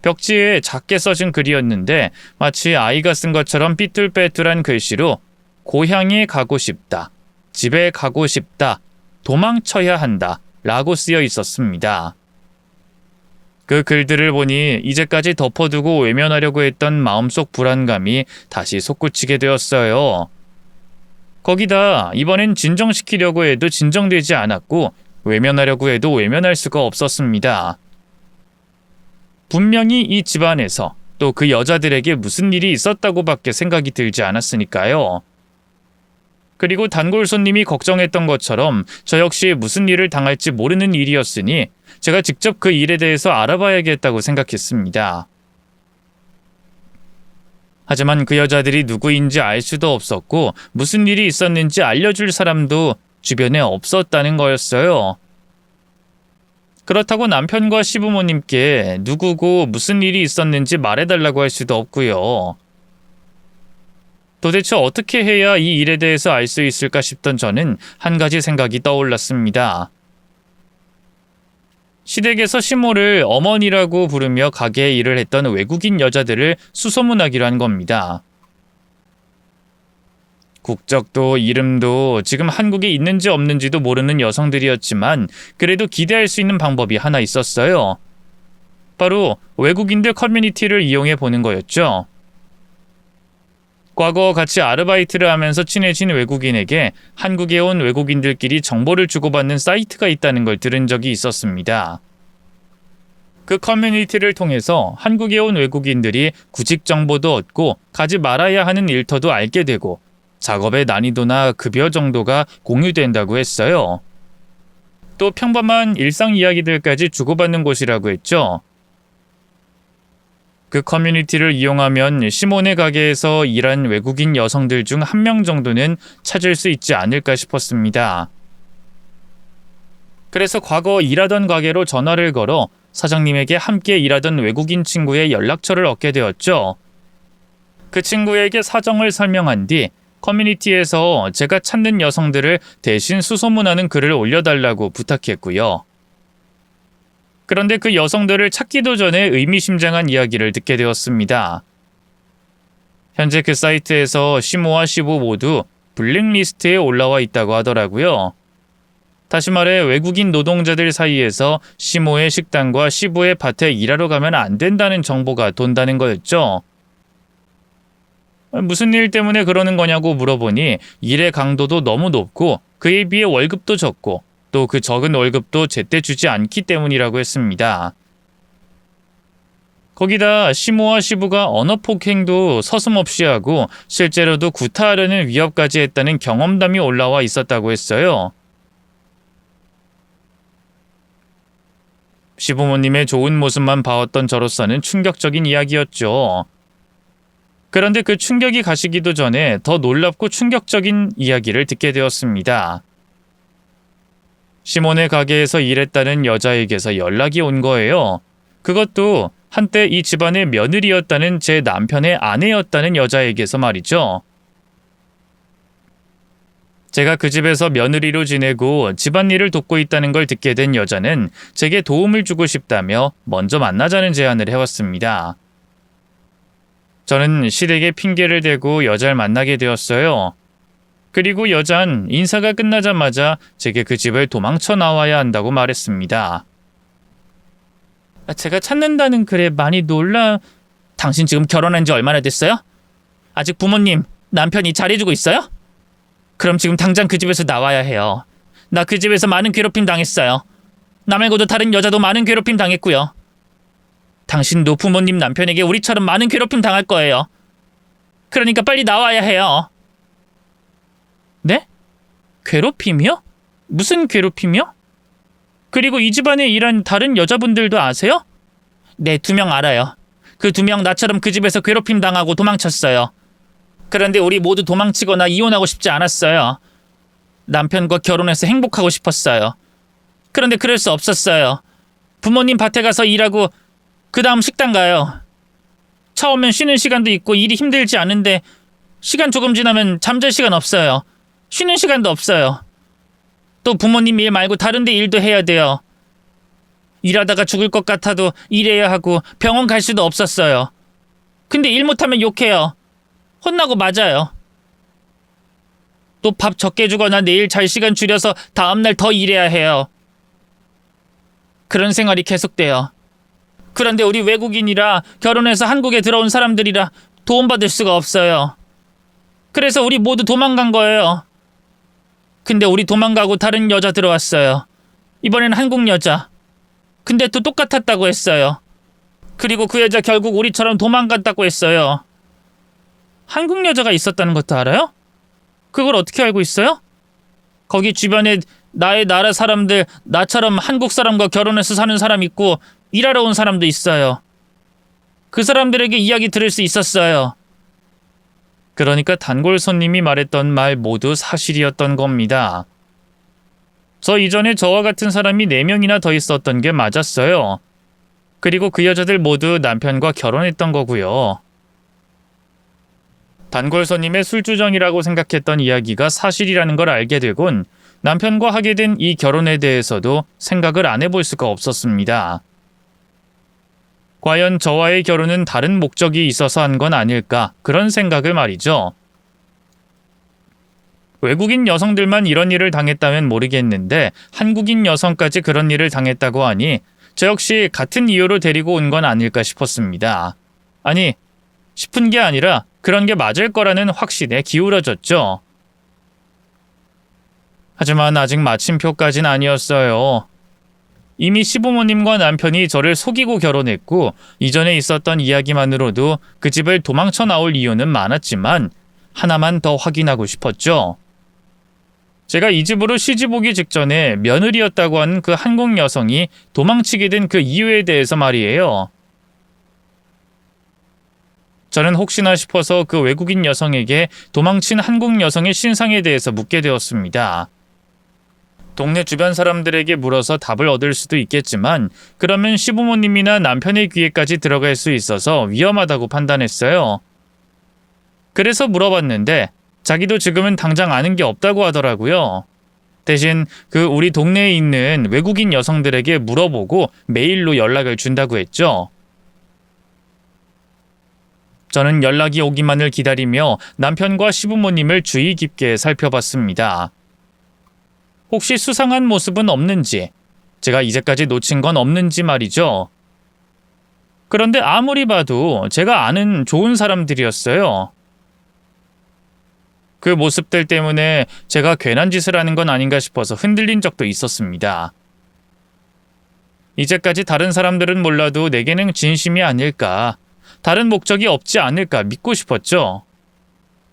벽지에 작게 써진 글이었는데 마치 아이가 쓴 것처럼 삐뚤빼뚤한 글씨로 고향에 가고 싶다, 집에 가고 싶다, 도망쳐야 한다 라고 쓰여 있었습니다. 그 글들을 보니 이제까지 덮어두고 외면하려고 했던 마음속 불안감이 다시 솟구치게 되었어요. 거기다 이번엔 진정시키려고 해도 진정되지 않았고 외면하려고 해도 외면할 수가 없었습니다. 분명히 이 집안에서 또 그 여자들에게 무슨 일이 있었다고밖에 생각이 들지 않았으니까요. 그리고 단골 손님이 걱정했던 것처럼 저 역시 무슨 일을 당할지 모르는 일이었으니 제가 직접 그 일에 대해서 알아봐야겠다고 생각했습니다. 하지만 그 여자들이 누구인지 알 수도 없었고 무슨 일이 있었는지 알려줄 사람도 주변에 없었다는 거였어요. 그렇다고 남편과 시부모님께 누구고 무슨 일이 있었는지 말해달라고 할 수도 없고요. 도대체 어떻게 해야 이 일에 대해서 알 수 있을까 싶던 저는 한 가지 생각이 떠올랐습니다. 시댁에서 시모를 어머니라고 부르며 가게에 일을 했던 외국인 여자들을 수소문하기로 한 겁니다. 국적도 이름도 지금 한국에 있는지 없는지도 모르는 여성들이었지만 그래도 기대할 수 있는 방법이 하나 있었어요. 바로 외국인들 커뮤니티를 이용해 보는 거였죠. 과거 같이 아르바이트를 하면서 친해진 외국인에게 한국에 온 외국인들끼리 정보를 주고받는 사이트가 있다는 걸 들은 적이 있었습니다. 그 커뮤니티를 통해서 한국에 온 외국인들이 구직 정보도 얻고 가지 말아야 하는 일터도 알게 되고 작업의 난이도나 급여 정도가 공유된다고 했어요. 또 평범한 일상 이야기들까지 주고받는 곳이라고 했죠. 그 커뮤니티를 이용하면 시몬의 가게에서 일한 외국인 여성들 중 한 명 정도는 찾을 수 있지 않을까 싶었습니다. 그래서 과거 일하던 가게로 전화를 걸어 사장님에게 함께 일하던 외국인 친구의 연락처를 얻게 되었죠. 그 친구에게 사정을 설명한 뒤 커뮤니티에서 제가 찾는 여성들을 대신 수소문하는 글을 올려달라고 부탁했고요. 그런데 그 여성들을 찾기도 전에 의미심장한 이야기를 듣게 되었습니다. 현재 그 사이트에서 시모와 시부 모두 블랙리스트에 올라와 있다고 하더라고요. 다시 말해 외국인 노동자들 사이에서 시모의 식당과 시부의 밭에 일하러 가면 안 된다는 정보가 돈다는 거였죠. 무슨 일 때문에 그러는 거냐고 물어보니 일의 강도도 너무 높고 그에 비해 월급도 적고 또 그 적은 월급도 제때 주지 않기 때문이라고 했습니다. 거기다 시모와 시부가 언어 폭행도 서슴없이 하고 실제로도 구타하려는 위협까지 했다는 경험담이 올라와 있었다고 했어요. 시부모님의 좋은 모습만 봐왔던 저로서는 충격적인 이야기였죠. 그런데 그 충격이 가시기도 전에 더 놀랍고 충격적인 이야기를 듣게 되었습니다. 시몬의 가게에서 일했다는 여자에게서 연락이 온 거예요. 그것도 한때 이 집안의 며느리였다는 제 남편의 아내였다는 여자에게서 말이죠. 제가 그 집에서 며느리로 지내고 집안일을 돕고 있다는 걸 듣게 된 여자는 제게 도움을 주고 싶다며 먼저 만나자는 제안을 해왔습니다. 저는 시댁에 핑계를 대고 여자를 만나게 되었어요. 그리고 여잔 인사가 끝나자마자 제게 그 집을 도망쳐 나와야 한다고 말했습니다. 제가 찾는다는 글에 많이 놀라... 당신 지금 결혼한 지 얼마나 됐어요? 아직 부모님, 남편이 잘해주고 있어요? 그럼 지금 당장 그 집에서 나와야 해요. 나 그 집에서 많은 괴롭힘 당했어요. 나 말고도 다른 여자도 많은 괴롭힘 당했고요. 당신도 부모님 남편에게 우리처럼 많은 괴롭힘 당할 거예요. 그러니까 빨리 나와야 해요. 네? 괴롭힘이요? 무슨 괴롭힘이요? 그리고 이 집안에 일한 다른 여자분들도 아세요? 네, 2명 알아요. 그 2명 나처럼 그 집에서 괴롭힘 당하고 도망쳤어요. 그런데 우리 모두 도망치거나 이혼하고 싶지 않았어요. 남편과 결혼해서 행복하고 싶었어요. 그런데 그럴 수 없었어요. 부모님 밭에 가서 일하고 그 다음 식당 가요. 처음엔 쉬는 시간도 있고 일이 힘들지 않은데 시간 조금 지나면 잠잘 시간 없어요. 쉬는 시간도 없어요. 또 부모님 일 말고 다른 데 일도 해야 돼요. 일하다가 죽을 것 같아도 일해야 하고 병원 갈 수도 없었어요. 근데 일 못하면 욕해요. 혼나고 맞아요. 또 밥 적게 주거나 내일 잘 시간 줄여서 다음날 더 일해야 해요. 그런 생활이 계속돼요. 그런데 우리 외국인이라 결혼해서 한국에 들어온 사람들이라 도움받을 수가 없어요. 그래서 우리 모두 도망간 거예요. 근데 우리 도망가고 다른 여자 들어왔어요. 이번엔 한국 여자. 근데 또 똑같았다고 했어요. 그리고 그 여자 결국 우리처럼 도망갔다고 했어요. 한국 여자가 있었다는 것도 알아요? 그걸 어떻게 알고 있어요? 거기 주변에 나의 나라 사람들, 나처럼 한국 사람과 결혼해서 사는 사람 있고 일하러 온 사람도 있어요. 그 사람들에게 이야기 들을 수 있었어요. 그러니까 단골 손님이 말했던 말 모두 사실이었던 겁니다. 저 이전에 저와 같은 사람이 4명이나 더 있었던 게 맞았어요. 그리고 그 여자들 모두 남편과 결혼했던 거고요. 단골 손님의 술주정이라고 생각했던 이야기가 사실이라는 걸 알게 되곤 남편과 하게 된 이 결혼에 대해서도 생각을 안 해볼 수가 없었습니다. 과연 저와의 결혼은 다른 목적이 있어서 한 건 아닐까, 그런 생각을 말이죠. 외국인 여성들만 이런 일을 당했다면 모르겠는데 한국인 여성까지 그런 일을 당했다고 하니 저 역시 같은 이유로 데리고 온 건 아닐까 싶었습니다. 아니, 싶은 게 아니라 그런 게 맞을 거라는 확신에 기울어졌죠. 하지만 아직 마침표까진 아니었어요. 이미 시부모님과 남편이 저를 속이고 결혼했고 이전에 있었던 이야기만으로도 그 집을 도망쳐 나올 이유는 많았지만 하나만 더 확인하고 싶었죠. 제가 이 집으로 시집 오기 직전에 며느리였다고 하는 그 한국 여성이 도망치게 된 그 이유에 대해서 말이에요. 저는 혹시나 싶어서 그 외국인 여성에게 도망친 한국 여성의 신상에 대해서 묻게 되었습니다. 동네 주변 사람들에게 물어서 답을 얻을 수도 있겠지만 그러면 시부모님이나 남편의 귀에까지 들어갈 수 있어서 위험하다고 판단했어요. 그래서 물어봤는데 자기도 지금은 당장 아는 게 없다고 하더라고요. 대신 그 우리 동네에 있는 외국인 여성들에게 물어보고 메일로 연락을 준다고 했죠. 저는 연락이 오기만을 기다리며 남편과 시부모님을 주의 깊게 살펴봤습니다. 혹시 수상한 모습은 없는지, 제가 이제까지 놓친 건 없는지 말이죠. 그런데 아무리 봐도 제가 아는 좋은 사람들이었어요. 그 모습들 때문에 제가 괜한 짓을 하는 건 아닌가 싶어서 흔들린 적도 있었습니다. 이제까지 다른 사람들은 몰라도 내게는 진심이 아닐까, 다른 목적이 없지 않을까 믿고 싶었죠.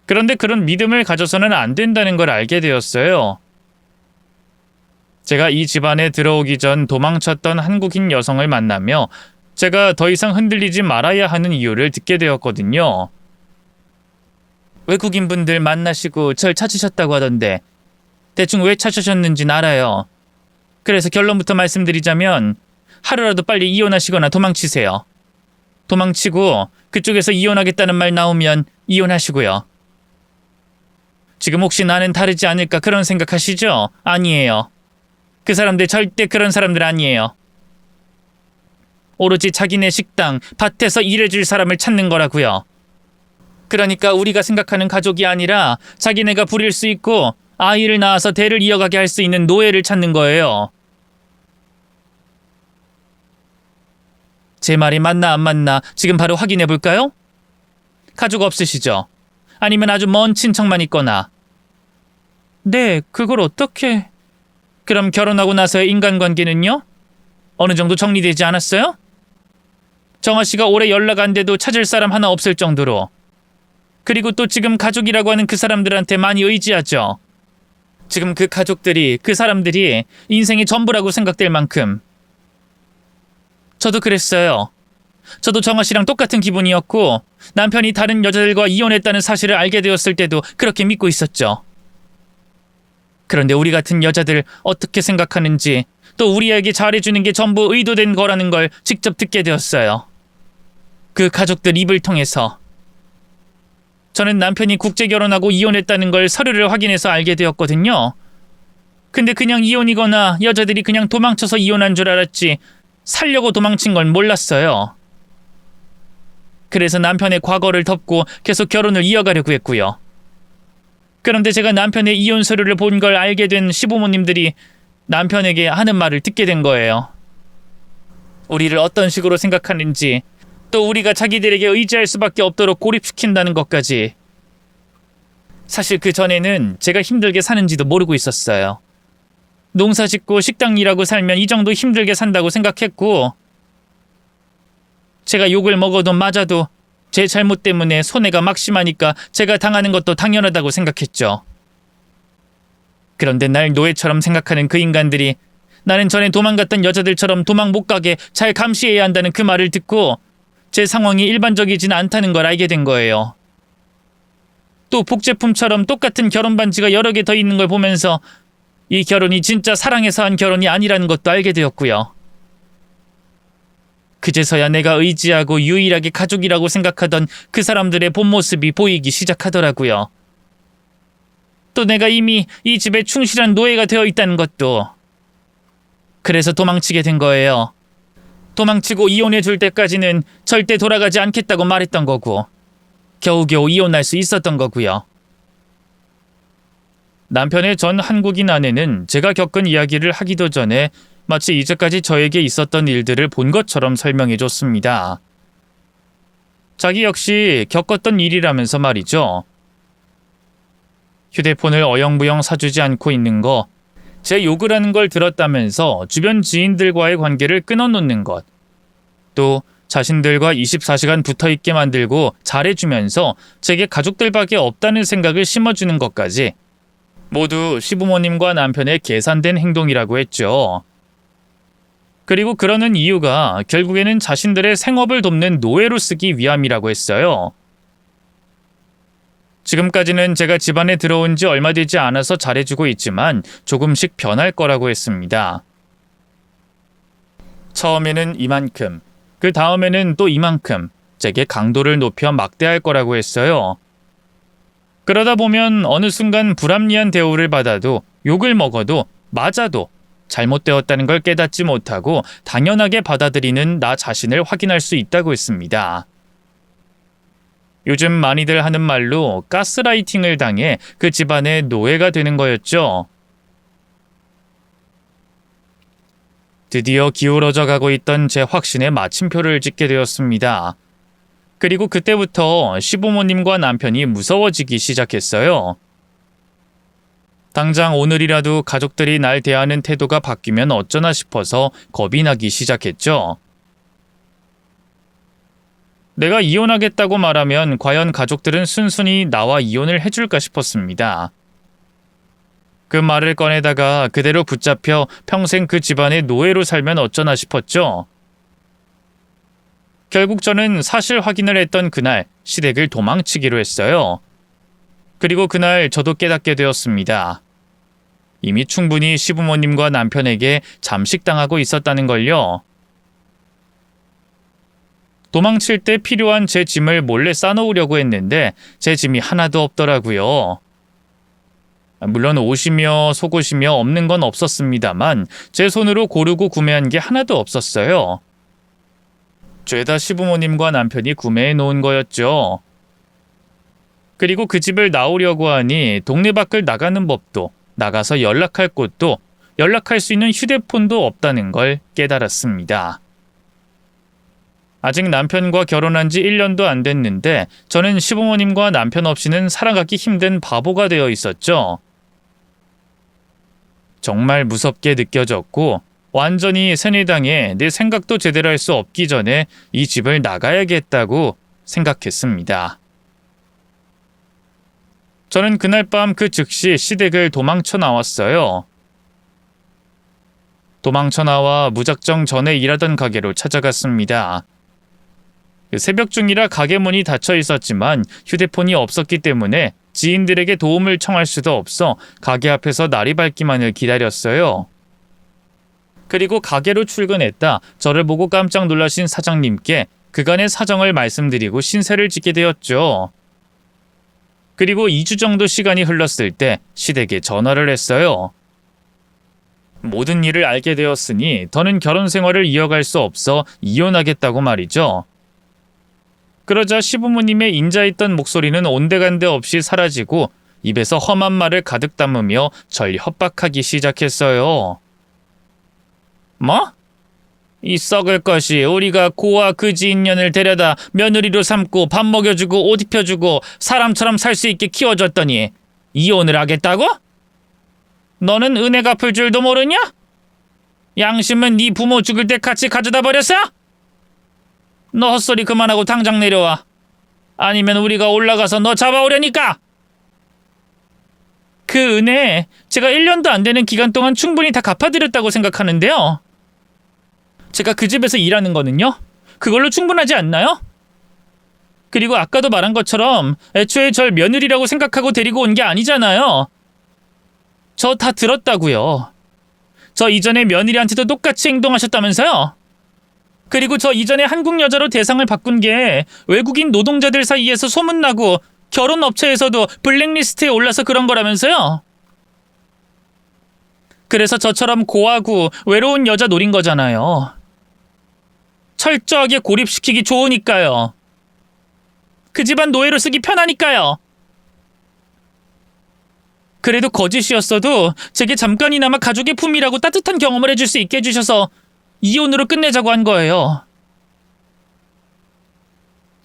그런데 그런 믿음을 가져서는 안 된다는 걸 알게 되었어요. 제가 이 집안에 들어오기 전 도망쳤던 한국인 여성을 만나며 제가 더 이상 흔들리지 말아야 하는 이유를 듣게 되었거든요. 외국인 분들 만나시고 절 찾으셨다고 하던데 대충 왜 찾으셨는지는 알아요. 그래서 결론부터 말씀드리자면 하루라도 빨리 이혼하시거나 도망치세요. 도망치고 그쪽에서 이혼하겠다는 말 나오면 이혼하시고요. 지금 혹시 나는 다르지 않을까 그런 생각하시죠? 아니에요. 그 사람들 절대 그런 사람들 아니에요. 오로지 자기네 식당, 밭에서 일해줄 사람을 찾는 거라고요. 그러니까 우리가 생각하는 가족이 아니라 자기네가 부릴 수 있고 아이를 낳아서 대를 이어가게 할 수 있는 노예를 찾는 거예요. 제 말이 맞나 안 맞나 지금 바로 확인해 볼까요? 가족 없으시죠? 아니면 아주 먼 친척만 있거나. 네, 그걸 어떻게... 그럼 결혼하고 나서의 인간관계는요? 어느 정도 정리되지 않았어요? 정아 씨가 오래 연락 안 돼도 찾을 사람 하나 없을 정도로. 그리고 또 지금 가족이라고 하는 그 사람들한테 많이 의지하죠. 지금 그 가족들이, 그 사람들이 인생의 전부라고 생각될 만큼. 저도 그랬어요. 저도 정아 씨랑 똑같은 기분이었고 남편이 다른 여자들과 이혼했다는 사실을 알게 되었을 때도 그렇게 믿고 있었죠. 그런데 우리 같은 여자들 어떻게 생각하는지, 또 우리에게 잘해주는 게 전부 의도된 거라는 걸 직접 듣게 되었어요. 그 가족들 입을 통해서. 저는 남편이 국제결혼하고 이혼했다는 걸 서류를 확인해서 알게 되었거든요. 근데 그냥 이혼이거나 여자들이 그냥 도망쳐서 이혼한 줄 알았지 살려고 도망친 건 몰랐어요. 그래서 남편의 과거를 덮고 계속 결혼을 이어가려고 했고요. 그런데 제가 남편의 이혼 서류를 본 걸 알게 된 시부모님들이 남편에게 하는 말을 듣게 된 거예요. 우리를 어떤 식으로 생각하는지, 또 우리가 자기들에게 의지할 수밖에 없도록 고립시킨다는 것까지. 사실 그 전에는 제가 힘들게 사는지도 모르고 있었어요. 농사 짓고 식당 일하고 살면 이 정도 힘들게 산다고 생각했고, 제가 욕을 먹어도 맞아도 제 잘못 때문에 손해가 막심하니까 제가 당하는 것도 당연하다고 생각했죠. 그런데 날 노예처럼 생각하는 그 인간들이 나는 전에 도망갔던 여자들처럼 도망 못 가게 잘 감시해야 한다는 그 말을 듣고 제 상황이 일반적이진 않다는 걸 알게 된 거예요. 또 복제품처럼 똑같은 결혼 반지가 여러 개 더 있는 걸 보면서 이 결혼이 진짜 사랑해서 한 결혼이 아니라는 것도 알게 되었고요. 그제서야 내가 의지하고 유일하게 가족이라고 생각하던 그 사람들의 본 모습이 보이기 시작하더라고요. 또 내가 이미 이 집에 충실한 노예가 되어 있다는 것도. 그래서 도망치게 된 거예요. 도망치고 이혼해 줄 때까지는 절대 돌아가지 않겠다고 말했던 거고 겨우겨우 이혼할 수 있었던 거고요. 남편의 전 한국인 아내는 제가 겪은 이야기를 하기도 전에 마치 이제까지 저에게 있었던 일들을 본 것처럼 설명해 줬습니다. 자기 역시 겪었던 일이라면서 말이죠. 휴대폰을 어영부영 사주지 않고 있는 거, 제 욕을 하는 걸 들었다면서 주변 지인들과의 관계를 끊어놓는 것, 또 자신들과 24시간 붙어있게 만들고 잘해주면서 제게 가족들밖에 없다는 생각을 심어주는 것까지 모두 시부모님과 남편의 계산된 행동이라고 했죠. 그리고 그러는 이유가 결국에는 자신들의 생업을 돕는 노예로 쓰기 위함이라고 했어요. 지금까지는 제가 집안에 들어온 지 얼마 되지 않아서 잘해주고 있지만 조금씩 변할 거라고 했습니다. 처음에는 이만큼, 그 다음에는 또 이만큼 제게 강도를 높여 막대할 거라고 했어요. 그러다 보면 어느 순간 불합리한 대우를 받아도 욕을 먹어도 맞아도 잘못되었다는 걸 깨닫지 못하고 당연하게 받아들이는 나 자신을 확인할 수 있다고 했습니다. 요즘 많이들 하는 말로 가스라이팅을 당해 그 집안의 노예가 되는 거였죠. 드디어 기울어져 가고 있던 제 확신에 마침표를 찍게 되었습니다. 그리고 그때부터 시부모님과 남편이 무서워지기 시작했어요. 당장 오늘이라도 가족들이 날 대하는 태도가 바뀌면 어쩌나 싶어서 겁이 나기 시작했죠. 내가 이혼하겠다고 말하면 과연 가족들은 순순히 나와 이혼을 해줄까 싶었습니다. 그 말을 꺼내다가 그대로 붙잡혀 평생 그 집안의 노예로 살면 어쩌나 싶었죠. 결국 저는 사실 확인을 했던 그날 시댁을 도망치기로 했어요. 그리고 그날 저도 깨닫게 되었습니다. 이미 충분히 시부모님과 남편에게 잠식당하고 있었다는 걸요. 도망칠 때 필요한 제 짐을 몰래 싸놓으려고 했는데 제 짐이 하나도 없더라고요. 물론 옷이며 속옷이며 없는 건 없었습니다만 제 손으로 고르고 구매한 게 하나도 없었어요. 죄다 시부모님과 남편이 구매해 놓은 거였죠. 그리고 그 집을 나오려고 하니 동네 밖을 나가는 법도 나가서 연락할 곳도 연락할 수 있는 휴대폰도 없다는 걸 깨달았습니다. 아직 남편과 결혼한 지 1년도 안 됐는데 저는 시부모님과 남편 없이는 살아가기 힘든 바보가 되어 있었죠. 정말 무섭게 느껴졌고 완전히 세뇌당해 내 생각도 제대로 할 수 없기 전에 이 집을 나가야겠다고 생각했습니다. 저는 그날 밤 그 즉시 시댁을 도망쳐 나왔어요. 도망쳐 나와 무작정 전에 일하던 가게로 찾아갔습니다. 새벽 중이라 가게 문이 닫혀 있었지만 휴대폰이 없었기 때문에 지인들에게 도움을 청할 수도 없어 가게 앞에서 날이 밝기만을 기다렸어요. 그리고 가게로 출근했다 저를 보고 깜짝 놀라신 사장님께 그간의 사정을 말씀드리고 신세를 지게 되었죠. 그리고 2주 정도 시간이 흘렀을 때 시댁에 전화를 했어요. 모든 일을 알게 되었으니 더는 결혼 생활을 이어갈 수 없어 이혼하겠다고 말이죠. 그러자 시부모님의 인자했던 목소리는 온데간데 없이 사라지고 입에서 험한 말을 가득 담으며 절 협박하기 시작했어요. 뭐? 이 썩을 것이 우리가 고와 그지 인년을 데려다 며느리로 삼고 밥 먹여주고 옷 입혀주고 사람처럼 살 수 있게 키워줬더니 이혼을 하겠다고? 너는 은혜 갚을 줄도 모르냐? 양심은 네 부모 죽을 때 같이 가져다 버렸어? 너 헛소리 그만하고 당장 내려와. 아니면 우리가 올라가서 너 잡아오려니까. 그 은혜 제가 1년도 안 되는 기간 동안 충분히 다 갚아드렸다고 생각하는데요. 제가 그 집에서 일하는 거는요. 그걸로 충분하지 않나요? 그리고 아까도 말한 것처럼 애초에 절 며느리라고 생각하고 데리고 온 게 아니잖아요. 저 다 들었다고요. 저 이전에 며느리한테도 똑같이 행동하셨다면서요. 그리고 저 이전에 한국 여자로 대상을 바꾼 게 외국인 노동자들 사이에서 소문나고 결혼 업체에서도 블랙리스트에 올라서 그런 거라면서요? 그래서 저처럼 고하고 외로운 여자 노린 거잖아요. 철저하게 고립시키기 좋으니까요. 그 집안 노예로 쓰기 편하니까요. 그래도 거짓이었어도 제게 잠깐이나마 가족의 품이라고 따뜻한 경험을 해줄 수 있게 해주셔서 이혼으로 끝내자고 한 거예요.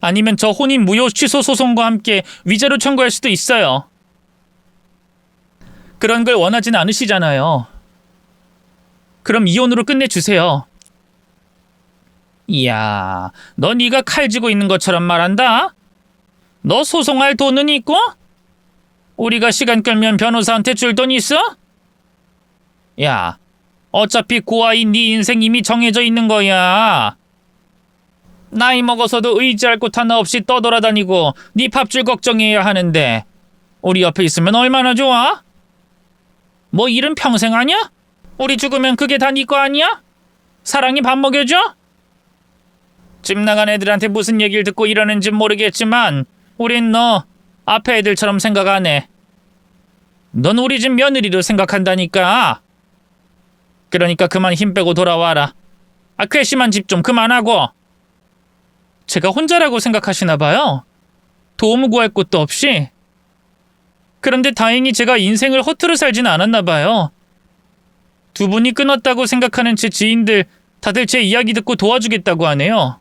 아니면 저 혼인 무효 취소 소송과 함께 위자료 청구할 수도 있어요. 그런 걸 원하진 않으시잖아요. 그럼 이혼으로 끝내주세요. 이야, 너 네가 칼 쥐고 있는 것처럼 말한다? 너 소송할 돈은 있고? 우리가 시간 끌면 변호사한테 줄 돈 있어? 야, 어차피 고아인 네 인생 이미 정해져 있는 거야. 나이 먹어서도 의지할 곳 하나 없이 떠돌아다니고 네 밥줄 걱정해야 하는데 우리 옆에 있으면 얼마나 좋아? 뭐 일은 평생 하냐? 우리 죽으면 그게 다 네 거 아니야? 사랑이 밥 먹여줘? 집 나간 애들한테 무슨 얘기를 듣고 이러는지 모르겠지만 우린 너 앞에 애들처럼 생각 안 해. 넌 우리 집 며느리로 생각한다니까. 그러니까 그만 힘 빼고 돌아와라. 괘씸한 집 좀 그만하고. 제가 혼자라고 생각하시나 봐요. 도움을 구할 곳도 없이. 그런데 다행히 제가 인생을 허투루 살진 않았나 봐요. 두 분이 끊었다고 생각하는 제 지인들 다들 제 이야기 듣고 도와주겠다고 하네요.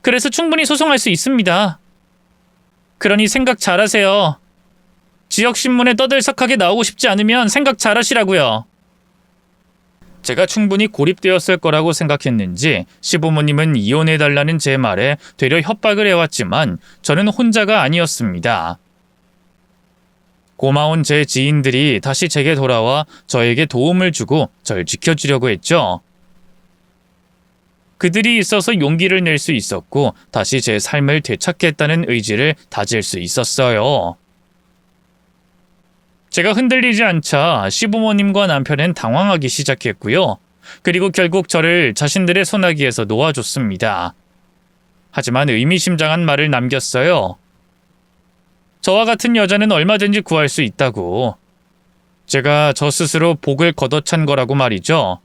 그래서 충분히 소송할 수 있습니다. 그러니 생각 잘하세요. 지역신문에 떠들썩하게 나오고 싶지 않으면 생각 잘하시라고요. 제가 충분히 고립되었을 거라고 생각했는지 시부모님은 이혼해달라는 제 말에 되려 협박을 해왔지만 저는 혼자가 아니었습니다. 고마운 제 지인들이 다시 제게 돌아와 저에게 도움을 주고 절 지켜주려고 했죠. 그들이 있어서 용기를 낼 수 있었고 다시 제 삶을 되찾겠다는 의지를 다질 수 있었어요. 제가 흔들리지 않자 시부모님과 남편은 당황하기 시작했고요. 그리고 결국 저를 자신들의 소나기에서 놓아줬습니다. 하지만 의미심장한 말을 남겼어요. 저와 같은 여자는 얼마든지 구할 수 있다고. 제가 저 스스로 복을 걷어찬 거라고 말이죠.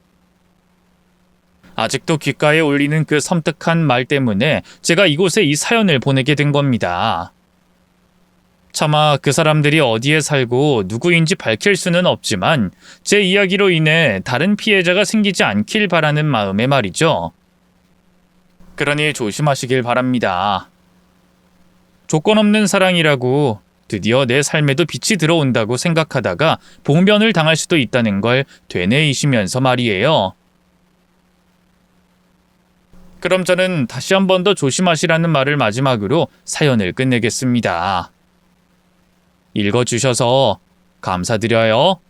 아직도 귓가에 울리는 그 섬뜩한 말 때문에 제가 이곳에 이 사연을 보내게 된 겁니다. 차마 그 사람들이 어디에 살고 누구인지 밝힐 수는 없지만 제 이야기로 인해 다른 피해자가 생기지 않길 바라는 마음에 말이죠. 그러니 조심하시길 바랍니다. 조건 없는 사랑이라고 드디어 내 삶에도 빛이 들어온다고 생각하다가 봉변을 당할 수도 있다는 걸 되뇌이시면서 말이에요. 그럼 저는 다시 한 번 더 조심하시라는 말을 마지막으로 사연을 끝내겠습니다. 읽어주셔서 감사드려요.